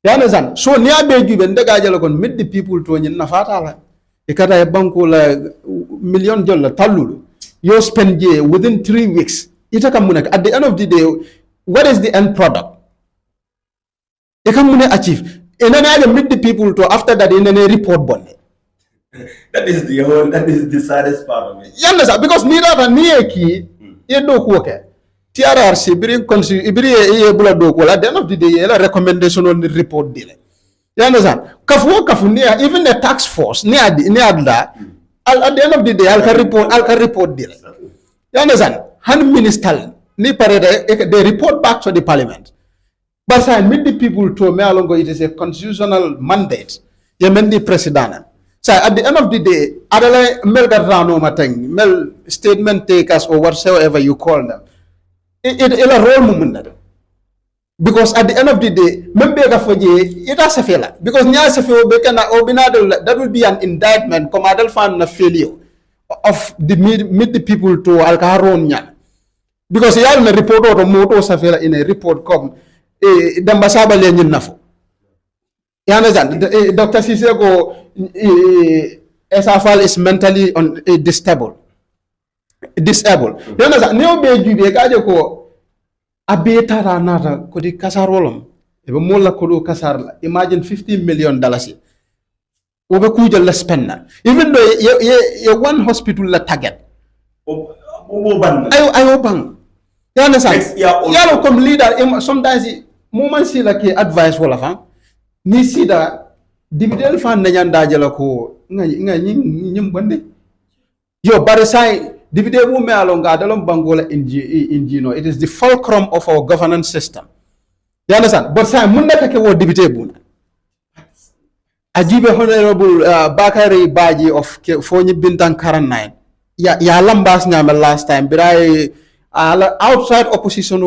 You understand? So ni abe jube ndaga jala kon meet the people to ñin nafata la. E kata e banko la million dollar talulu. You spend je within 3 weeks. Ita kam munak at the end of the day what is the end product? E kam mune achieve. And then I meet the people to after that in a report bonne. That is the saddest part of it. You understand? Because neither near key, you do work. TRRC bring ibiri bula do ko at the end of the day a recommendation on the report deal. You understand? Kafu near even the tax force near that at the end of the day I'll report deal. You understand? Hand minister ni parade they report back to the parliament. But I meet the people to me along it is a constitutional mandate. You mean the president. So at the end of the day, adala mel gadrano matang mel statement takers or whatsoever you call them. It a role moment. Because at the end of the day, it has a failure. Because that will be an indictment, come fan failure of the meet the people to Alcaron. Because you have a report or a motor safela in a report come Dambasaba Lenin Nafo. You understand? Dr. Sisego SFL is mentally disabled. You understand? Neo Beju Gajako Abeta Nata Kodi Kasarolum. If a mola Kodu Kasarla, imagine $15 million. Over Kuja la spender. Even though you one hospital la target. I bang. You understand? Yeah, come leader. Sometimes moments see like advice wala fan. Ni see that dividend fan na yanda jala ko nga nyim bande. Yo barisai dividend mu me alonga dalom bangola ingino. It is the fulcrum of our governance system. You understand? But say mun naka ke wo dividend bu. Ajibe Honorable Bakari Baji of Fonyi Bintang Karanine. Ya lambas nyame last time, but outside opposition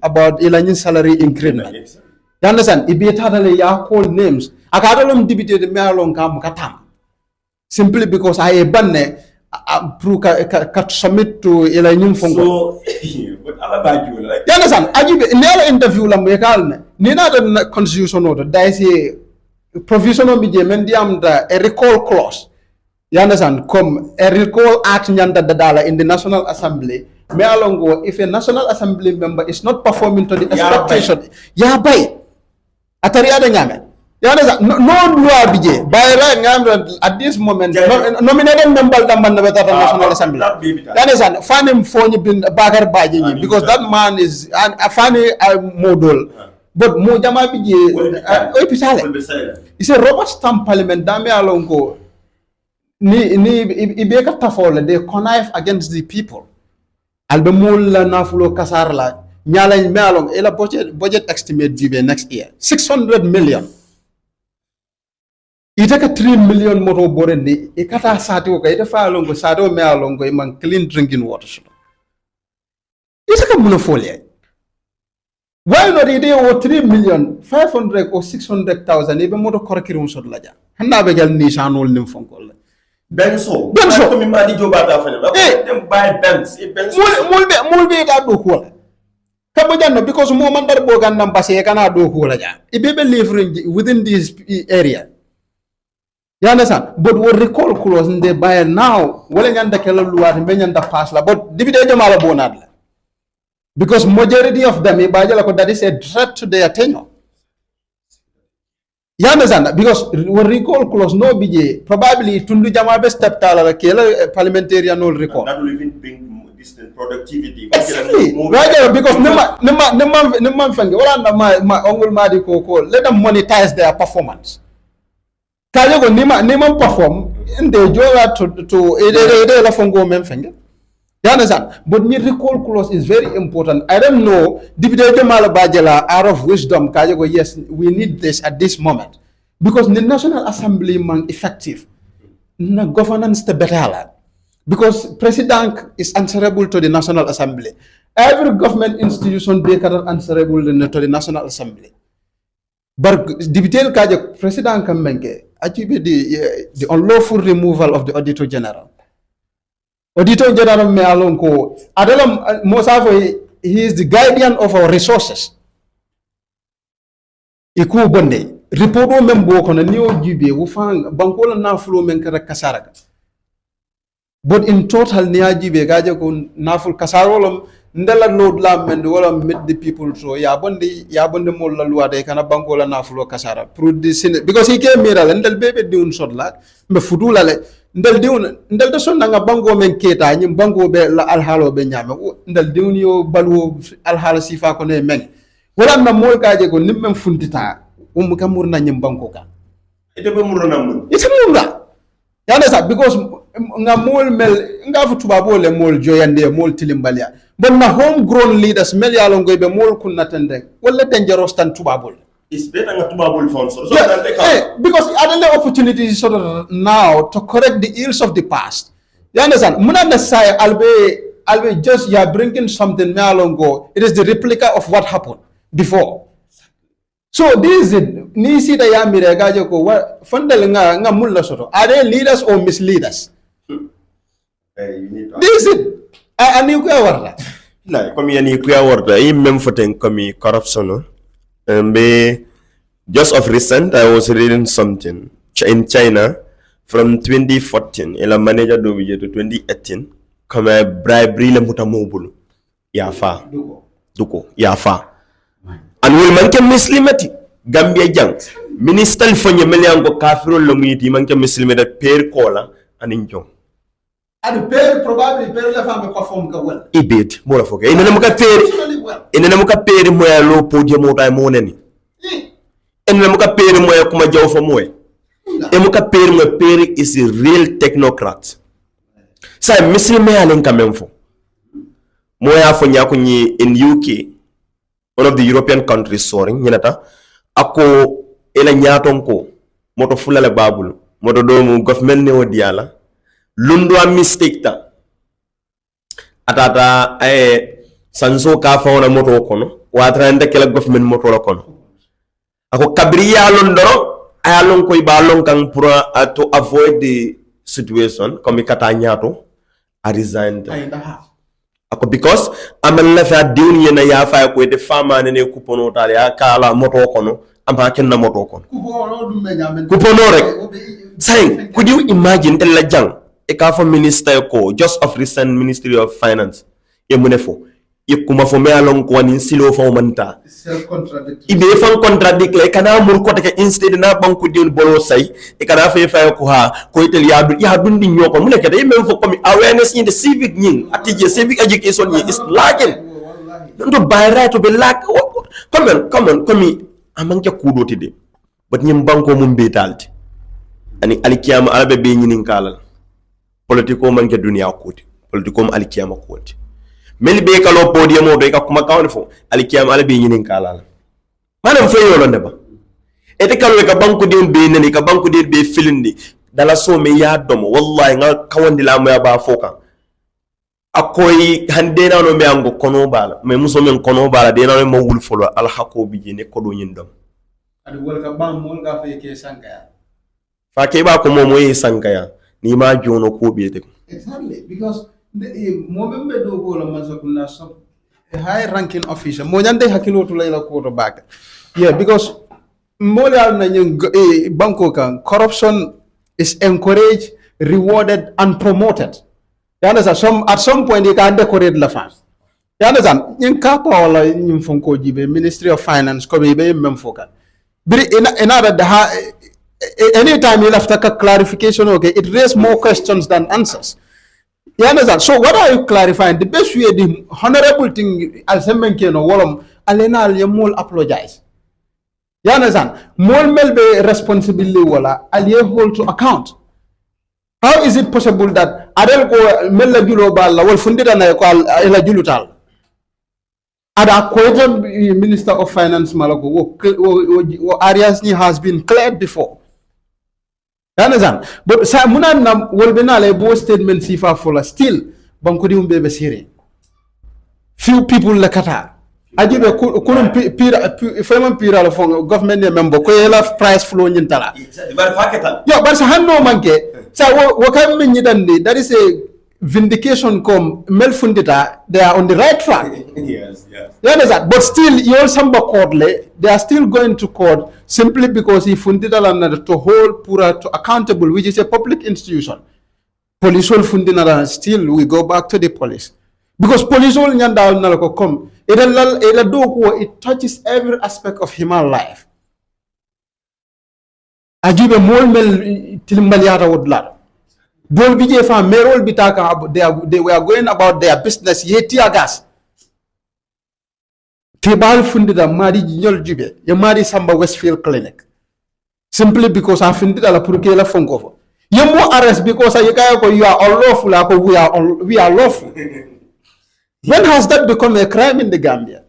about Ilanin salary increment. You understand? Ibetadale ya call names. Akadalum debated me along katam. Simply because I banne kat submit to Ilanin Fongo. So, you understand? Ajibe never interview la mekalne. Nina the constitution order. There is a provisional medium a recall clause. You understand? Come a recall act nyanda dadala in the National Assembly. Me alongo if a National Assembly member is not performing to the expectation, ya bay. Atari ada ngame. You understand? No law bije. By right ngame at this moment nominated member da man the National Assembly. You understand? Fanim phone bin Bakar Baji because that man is a funny model. But mo jama bije it's a rubber stamp parliament dame alongo ni ibeka tafole they connive against the people albemul la nafulo kasarla nyala me along ela budget estimate jibe next year 600 million itaka 3 million moto borendi ikata sati ko ita fa alongo sado me alongo man clean drinking water itaka monofolia. Why not idea or 3,500,000 or 600,000 even more correctly so laja. Hanna begal ni sanol nim fonkol. Benso. Mi madi joba ta fane. Dem buy Benz. Mulbe ta do ko. Kabo janno because mo mandar bogan nam basse kana do ko laja. Ibebe living within this area. You understand? But what recall clause in the buy now, wala nyanda kala luwa be nyanda pass la but dibide jomala bonad la. Because majority of them, that is a threat to their tenure. You understand that? Because when recall clause no BJ, probably Tundu Jamabe step tala kela parliamentarian no recall. That will even bring this productivity. Exactly. Right there, because nema fenge. Wala ma ongul madi ko let them monetize their performance. Kaya go nema perform in the jola to ede la fongo memfenge. You understand? But the recall clause is very important. I don't know, Deputy Jamal Bajela, out of wisdom, Kajago, yes, we need this at this moment. Because the National Assembly man effective. The governance the better. Because President is answerable to the National Assembly. Every government institution they are answerable to the National Assembly. But Deputy Kaja, President Kamenke, achieve the unlawful removal of the Auditor General. Auditor General me alone ko adalam mosafo he is the guardian of our resources. Iku bonde report o membo ko na niwo jibe wo fang bankola na flow men kara kasara. But in total ni ajibe gaje ko naful kasarolom ndela load la men wala meet the people so ya bonde mol la loi de kana bankola na flow kasara because he came here ndel bebe diun sot la me fudula le ndel de sonna nga bango men keta nyim bango be la alhalo be nyame ndel diun yo balu alhala sifa ko ne men wala na mol kaje ko nimmem funtita kamur na nyim bango ka ite be murna mun ite murna you understand because nga mol mel nga fu tubabo le mol joyande mol tilimbalia but na homegrown leaders mel ya longo be mol kunatende wala dangerous tan tubabo. It's better than Tubabul Fonso. Because other opportunities sort of now to correct the ills of the past. You understand? Muna I'll be just bringing something along go. It is the replica of what happened. before. So this is it. Ni sita ya mirega ko fundal nga mulla soto. Are they leaders or misleaders? This is it. Ani ko warla. Like comme yani ko warda I même foten comme corruption. Be just of recent I was reading something in China from 2014 ila manager do to 2018 comme bribery le mutamobulu yafa duko yafa and will manke muslimati Gambia jang minister fonye meliango kafiro lo muyiti manke muslimati per kola anin jong and per probably per la femme perform ka well ibet mo la foke ina muka peri moya lo podium mo tay mo neni ina muka peri moya kuma jaw fo moy e muka peri mo peri is a real technocrat sa muslime alen quand fo moya fo nyako ni in UK one of the European countries soaring ñinata ako ela ñaton ko moto fulale babul moto do mu government ne wodiala lundo a mistake ta atata sanso ka fauna moto kono watra nda kala government moto la kono ako kabriya londoro ayalon koy balon kan pour to avoid the situation comme kata ñato a resigned ako because amal la fa diwni yena ya fa ko de fama ne kupono tal ya kala moto kono amba ken na moto kono kupono rek say could you imagine tel la jang e ka fa minister ko just of recent Ministry of Finance e munefo e kuma fo me alon ko wani silo fo manta self contradictory ibe fan contradict le kana mur ko te instead na banku diwni bolo say e kana fa ko ha ko itel ya dundi nyoko mu nekata e même fo comme awareness in the civic ning atije civic education is lacking don't buy right to be lack come on amanke kudo tide but nyim banko mum betalti ani alikiyama alabe be nyinin kalal politiko manke dunia koti politiko alikiyama koti mel be kalo podium o be ka kuma kawne fo alikiyama alabe nyinin kalal manam fe yolo ne ba ete kalo ka banko de be nani ka banko de be filindi dala so me ya domo wallahi nga kawandi la mo ya ba foka akoy hande na no me ango kono bala me muso men kono bala de na mo wul folo al hako bi je ne ko do nyindam adu wal ka bam mol ga fe ke sankaya fa ke ba ko mo yi sankaya ni ma jono ko be de exactly because the moment be do go la mazakuna so a high ranking official mo nyande hakilo to layla ko to back yeah because mo ya na banko kan corruption is encouraged rewarded and promoted. You understand? At some point, you can decorate the fans. You understand? In Kapa or in Fonko Jibe, Ministry of Finance, come here, Memfoka. Anytime you have to take a clarification, okay, it raises more questions than answers. You understand? So, what are you clarifying? The best way, the honorable thing, I'll say, Wolom, Alena, you'll apologize. You understand? More mel be responsibility, wala, I'll hold to account. How is it possible that adel ko mella julo balla wal fundida na ko ela julutal ada ko Minister of Finance malako wo areas ni has been cleared before. You understand? But sa munan na wol benale bo statement sifa fola still banko di umbe be sire few people la kata ajibe kunum pira la fo government ne member ko ela price flow nyintala bar faketa yo bar sa hanno manke so what can mean that is a vindication come melfundita they are on the right track. yes You understand? But still you samba courtle they are still going to court simply because he fundita to hold pura to accountable, which is a public institution. Police will fundina still we go back to the police because police will nyanda nalako come it touches every aspect of human life. Ajibe mol mel tilimbaliata wodla bol bije fa merol bitaka they were going about their business yeti agas kibal fundida mari nyol jube ya mari samba Westfield clinic simply because I fundida la pour que la fongo you mo arrest because you are unlawful we are lawful. When has that become a crime in the Gambia?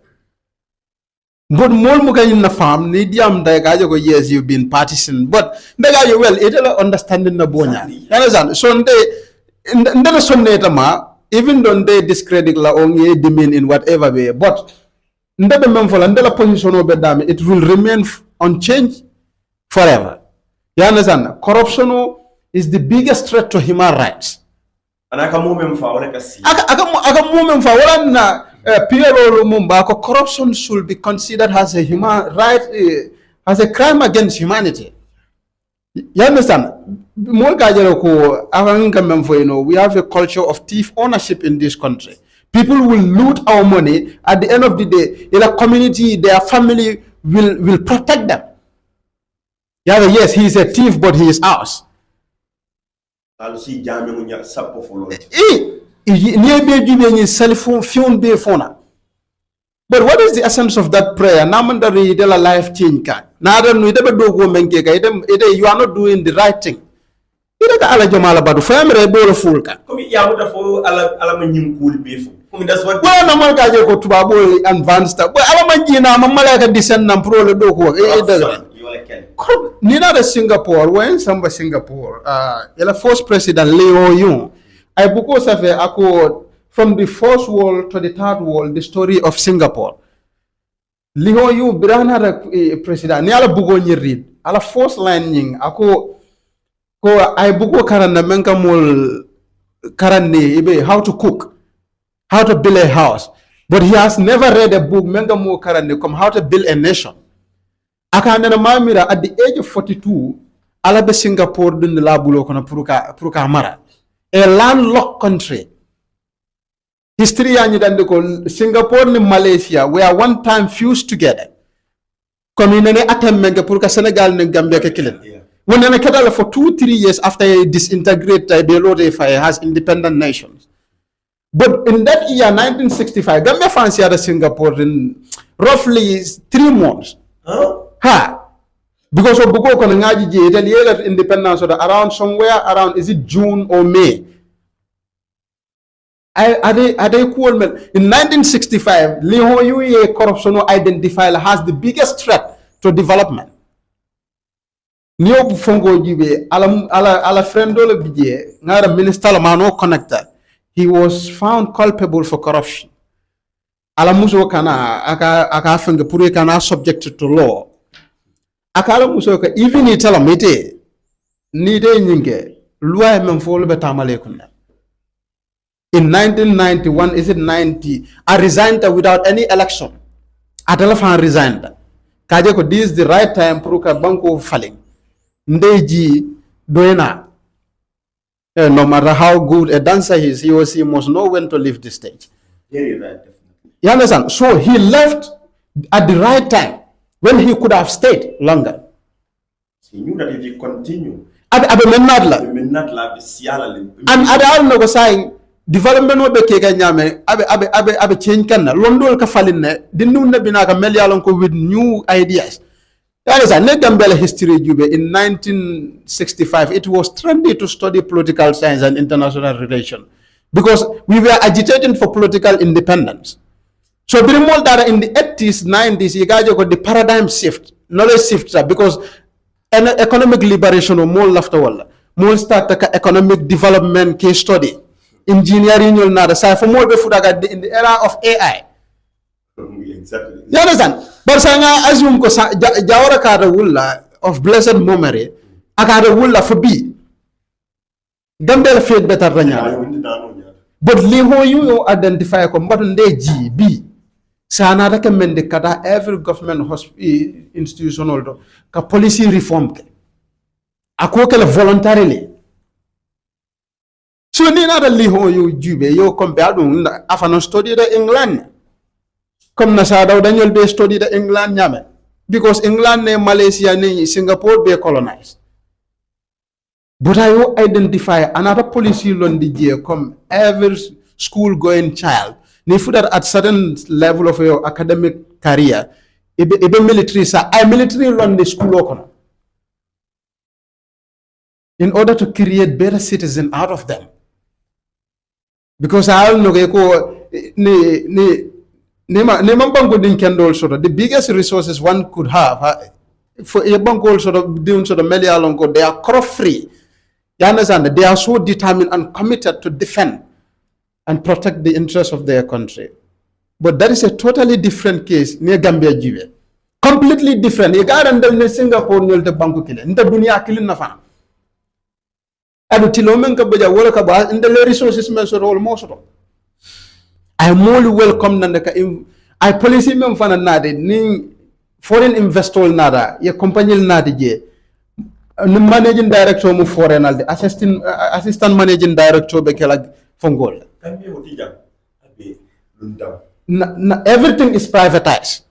But more mukayin na farm ni diam da gajo go yes you've been partisan but daga you well it understanding na bonya understand so ndele sonneta ma even though they discredit la onye demean in whatever way but ndebe memfola ndela position o bedame, it will remain unchanged forever. You understand? Corruption is the biggest threat to human rights. Aka moment for PLO Lumumba, corruption should be considered as a human right, as a crime against humanity. You understand? We have a culture of thief ownership in this country. People will loot our money. At the end of the day, in a community, their family will protect them. Yeah, yes, he is a thief, but he is ours. But what is the essence of that prayer? Namandari de la life change ka. You are not doing the right thing. That's what well, no more guys go to Babu advanced. Well, Alamajina, Mamalaka descend and pro the dog. Nina the Singapore, when somebody Singapore, the first president Leo Yung, I because of a accord from the first world to the third world, the story of Singapore. Leo Yung, Brana president, Niala Bugonyi read, ala first line, ako I buko karana menka mul karane ibe how to cook. How to build a house, but he has never read a book menga mo karande come how to build a nation. Akana mamira at the age of 42 alabe Singapore dun la bulo kono puruka mara, a landlocked country. History anyi dande ko Singapore ni Malaysia were one time fused together. Kono nene atem menga puruka Senegal ni Gambia ke kilen. When nene kedala for 2-3 years after he disintegrate Belote has independent nations. But in that year, 1965, Gambia fancy had Singapore in roughly 3 months. Ha! Because of Buko Konangaji, the year of independence, around somewhere around, is it June or May? Are they cool? In 1965, Liho Yue corruption identified as the biggest threat to development. Nio Fongo Jibe, ala friendole bije, ngara minister Lamano connector. He was found culpable for corruption. Alamuso kana aka fenge pure kana subjected to law. Akala muso ka even itala mete ni de nyinge loi men folo betamale kunna. In 1991, is it 90? I resigned without any election. Atalafan resigned. Kaje ko this is the right time puruka banko falling. Ndeji doena. No matter how good a dancer is, he or she must know when to leave the stage. Very right, definitely. You understand? So he left at the right time when he could have stayed longer. He knew that if he continued, and Adal no saying development will be kega nyame abe change kana londol ka falinne dinu na binaka melialon ko with new ideas. That is a Negambela history jube. In 1965, it was trendy to study political science and international relations because we were agitating for political independence. So more that in the 80s, 90s, you guys got the paradigm shift, knowledge shift, because economic liberation or more left wall, more start economic development case study, engineering you'll not aside for more before in the era of AI. Exactly. You understand? But sanga assume ko jawara kada wulla of blessed memory akada wulla for be gambel faith better ranya. But liho you identify ko mbatunde GB sana recommend kada every government institution also ka policy reform ke akokele voluntarily. So ni na liho you jube yo compare dun afano study the England. Come na sa daw dañol be study the England nyame because England ne Malaysia ne Singapore be colonized. But I will identify another policy londi je come every school going child ni that at certain level of your academic career ibe military sa I military londi school okono in order to create better citizens out of them because I don't know ko the biggest resources one could have for a bank also doing sort of they are crop free. You understand that they are so determined and committed to defend and protect the interests of their country. But that is a totally different case near Gambia Jibe. Completely different. You got under Singapore nyol te banku kile. Nta dunia kilin na fa. Adu tilomen ka baja wala ka ba nda le resources men so role mo so. I more welcome nanda ka I policy men fana nade ni foreign investor nada ya company nada je. No managing director mu foreign alde assistant managing director be kala fongol. Everything is privatized.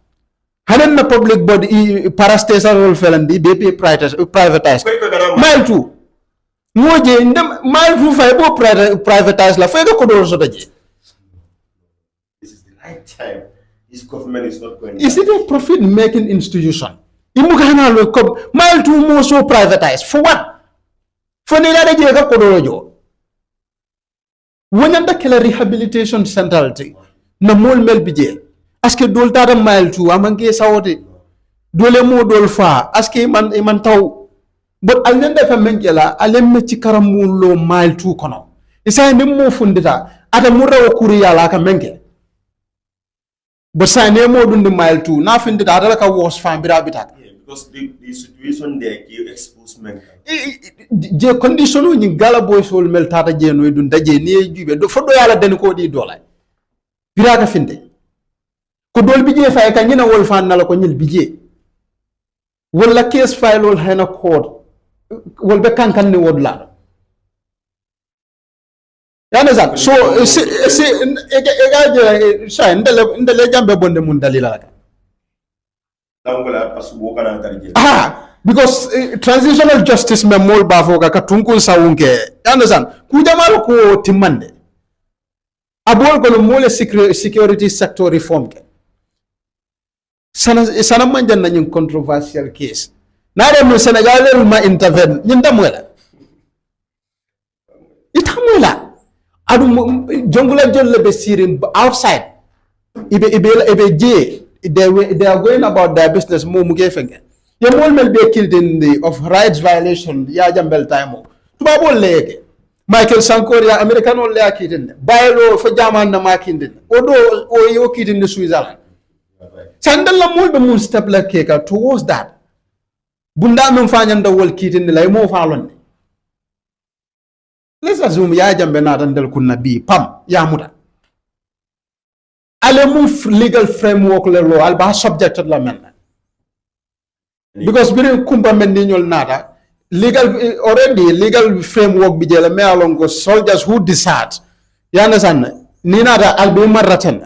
Hanan na public body parastation role felandi BP privatized. Mile 2. Moje ndem mile 2 fa bo privatized la fa ko do so daje. This is the right time. This government is not going. Is it a profit making institution? Imu kana lo ko mile 2 mo so privatized for what? For ni la daje ka ko do jo. Wonanda kala rehabilitation centrality na mol mel bije aske dol tata mile 2 amanke sawote dole mo dol fa aske man taw but alnenda ka menkela alemme ci karamulo mile 2 kono isa ni mo fundita ata murra kuri yala ka menke but sa ne mo dund mile 2 na fundita ata ka was fa bira bitak because the situation there you expose men je condition ni gala boy sol mel tata je no dun daje ni jube do fodo yala den ko di dolay bira ka finde ko dol bije fay ka ñina wol fan nala ko ñil bije wala case file wol hena code wol be kankan ni wodla yana zak so ega je sa ndele jambe bonde mun dalila ka dangola asu kana tarje because transitional justice me mol bafo ka tunkul sawunke yana zan ku jamal ko timmande abol kono mole security sector reform ke sana manjan na ñing controversial case na dem Senegal ma intervene ñin damola itamola adu jongula jolle be sirim outside ibe je they are going about their business mo mu gefenge ye mol mel be killed in the of rights violation ya jambel time tuba bol leke Michael Sankor ya Americano le akidin baylo fo jaman na makindin odo o yo kidin de Switzerland sandal la mol be mun step la keka towards that bunda men fanyan da wol kidin lay mo falon let's assume ya jambe na tan del kunna bi pam ya muta ale mu legal framework le law al ba subjected la men because birin kumba men ni ñol nata legal framework bi jela me along go soldiers who decide you understand ni nata al be marraten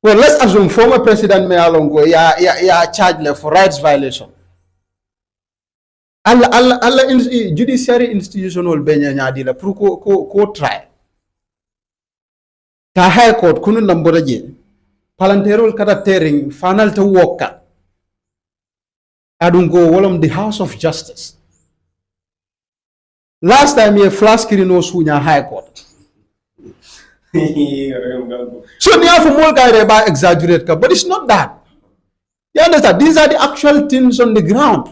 well let's assume former president me along go ya charge le for rights violation alla judiciary institutional be nya la pour ko try ta high court kunu nambora je palanterol kata tering final to woka adungo wolom the house of justice last time ye flash kirino sunya high court so ni afu mol kay ba exaggerate ka but it's not that you understand these are the actual things on the ground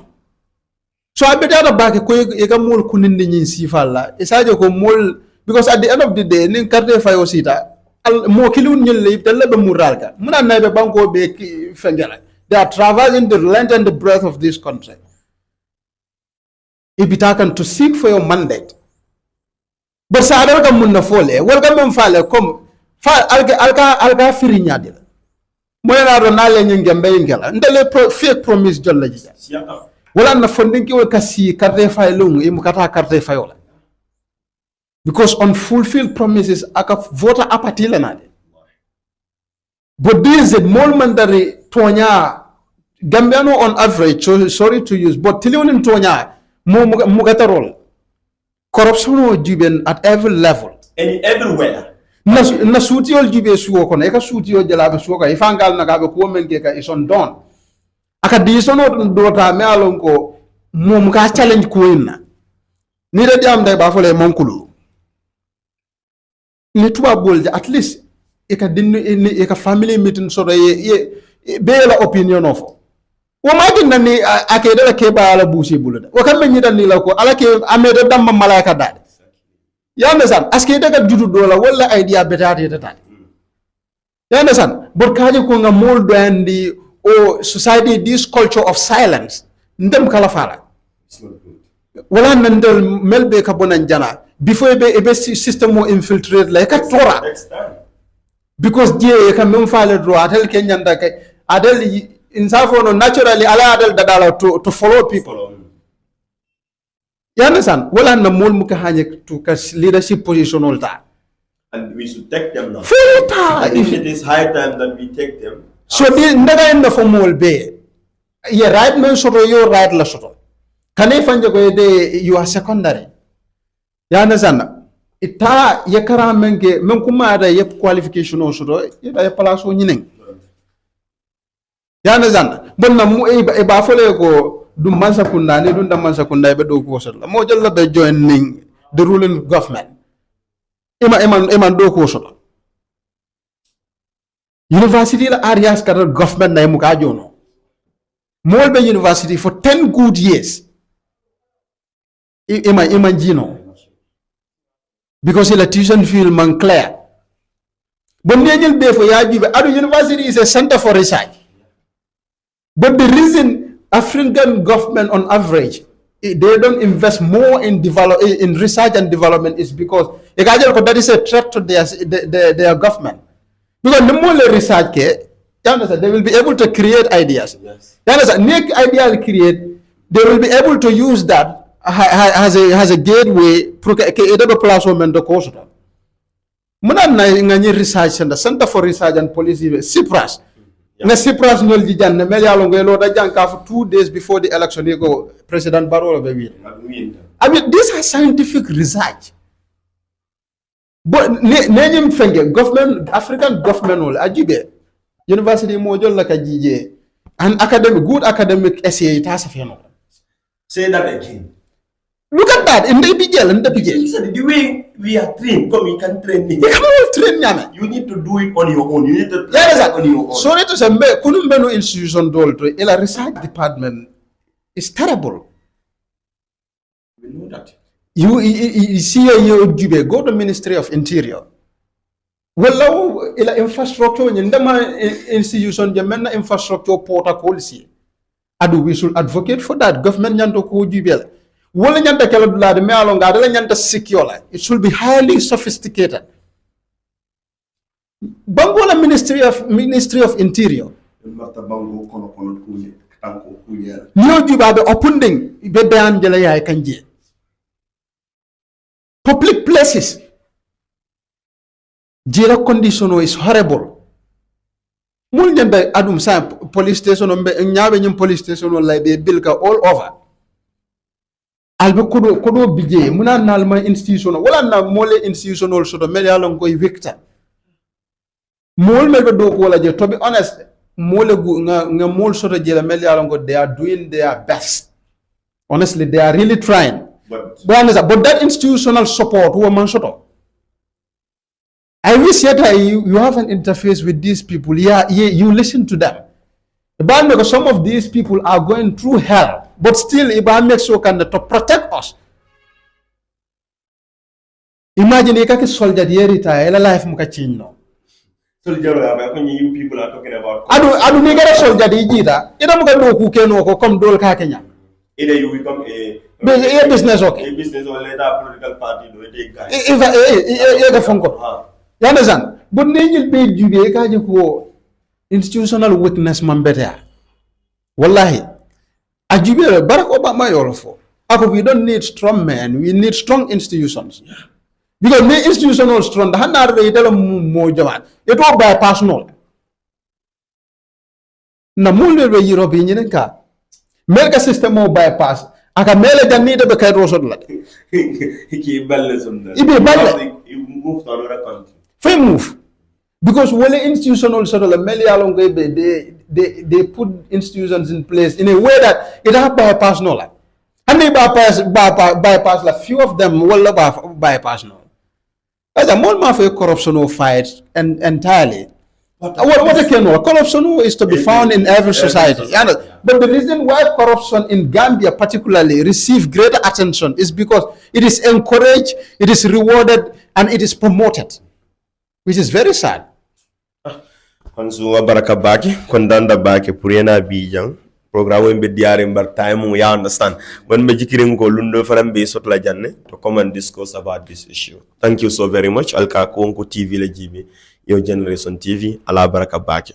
so I better back ko e ka mol kunin ni sifalla e saje ko mol because at the end of the day nin carte fayo sita mo kilun ñel le telle be mural ka muna nay be banko be fengela they are traversing the length and the breadth of this country ibitakan to seek for your mandate but sa dal kam mun na fole wal kam mum fale comme fa alga firinya de mo na do na le ñi ngembe ngela ndele fake promise jolla ji wala na fondinki wo kasi carte fay lung e mu kata carte fayola because unfulfilled promises aka voter apathy la nade but this is more mandatory tonya Gambiano on average sorry to use but tilion tonya mo gatarol corruption o juben at every level everywhere na suutiol jube suwo kono e ka suutiol jalabe suwo ka ifangal na gabe ko men ke ka ison don aka disono dota me alon ko mom ka challenge ko inna ni de am day ba fole monkulu ni tuba bolje at least e ka dinno e ka family meeting so ye be la opinion of wo ma din ni ake de ke ba ala busi buluda wo kam ni dan ni la ko ala ke amede damma malaika dade. You understand? Aske daga judu dola wala idea betati tata. You understand? But kaji ko nga mold and the society this culture of silence. Ndem kalafala. It's not good. Wala nandel melbe kabonan jana before ebe system mo infiltrate like a tora. Next time. Because je ka mem fale do atel kenyanda ke adel insafo no naturally ala adel dadala to follow people. You understand? Wala na mol muka hanye to leadership position all that. And we should take them now. I think it is high time that we take them. So the ndaga in the formal be. Ye right man soto yo right la soto. Kane fanje ko de you are secondary. You understand? Ita ye kara menge men kuma da ye qualification o soto ye da ye place o nyinen. You understand? Bon na mu e ba fole ko dum man sakunda ni dum da man sakunda be do ko soto. Mo jël la be joining the ruling government. Eman do ko soto. University la areas kadar government na muka jono. Molbe University for 10 good years. Eman jino. Because the tuition fee man clear. But Adu University is a center for research. But the reason African government on average they don't invest more in research and development is because that is a threat to their government. Because the more they research, they will be able to create ideas. Yes. Make ideas create, they will be able to use that as a gateway to platform the course. Muna na research center for research and policy CIPRAS. Na CIPRAS nol di jan mel yalo ngelo da janka for 2 days before the election you go President Barrow be win. I mean these are scientific research. But nenyim fenge government African government wol ajibe university mo jol la ka jije an academic good academic essay ta safeno. Say that again. Look at that in the PJ. Listen, the way we are trained, come we can train me. You need to do it on your own. You need to try on your own. Sorry to say, Kunumbeno institution dolto, ela research department is terrible. We know that. You see you go to Ministry of Interior. Well, ela infrastructure, ndema institution, jamena infrastructure protocol si. Adu we should advocate for that. Government nyanto ko jubel. It should be highly sophisticated. Bangola Ministry of Interior. Public places. Jira condition is horrible. Adum sa police station police station like they build all over. Albe kodo bije muna nalma institution wala na mole institution also to mele alon ko victor mol me do ko wala je to be honest mole nga mol so to je la mele alon ko they are doing their best. Honestly they are really trying, but that institutional support who man soto I wish that you have an interface with these people. You listen to them. Because some of these people are going through hell, but still Iba makes sure to protect us. Imagine if soldier retire, life muka change no. Soldier, you people are talking about. Adu nigga soldier di jita. Ida muka do kuke no ko come dol ka Kenya. Either you become a business okay. A business or later political party do it guy. If funko. You understand? But nigel be jube ka ko institutional weakness man better. Wallahi. Ajibere Barack Obama yolofo. We don't need strong men, we need strong institutions. Yeah. Because the institutional strong, the handar they tell mo jaman. It all by personal. Na mulwe be European ka. Melka system mo bypass. Aka mele jani de be kay rosod la. He balance on that. He moved to another country. Free move. Because when the institutional sort of they put institutions in place in a way that it have bypass no like. And they bypass like few of them will bypass no. As a more of a corruption fight and entirely. What can know? Corruption is to be found in every society. But the reason why corruption in Gambia particularly receive greater attention is because it is encouraged, it is rewarded, and it is promoted, which is very sad. hansu wa baraka baki kondanda baki purena bijang programme be diare mbar time ya understand when be jikirin ko lundo faram be sot la janne to come and discuss about this issue. Thank you so very much. Alka Kuwonku TV la jibe yo Generation TV ala baraka baki.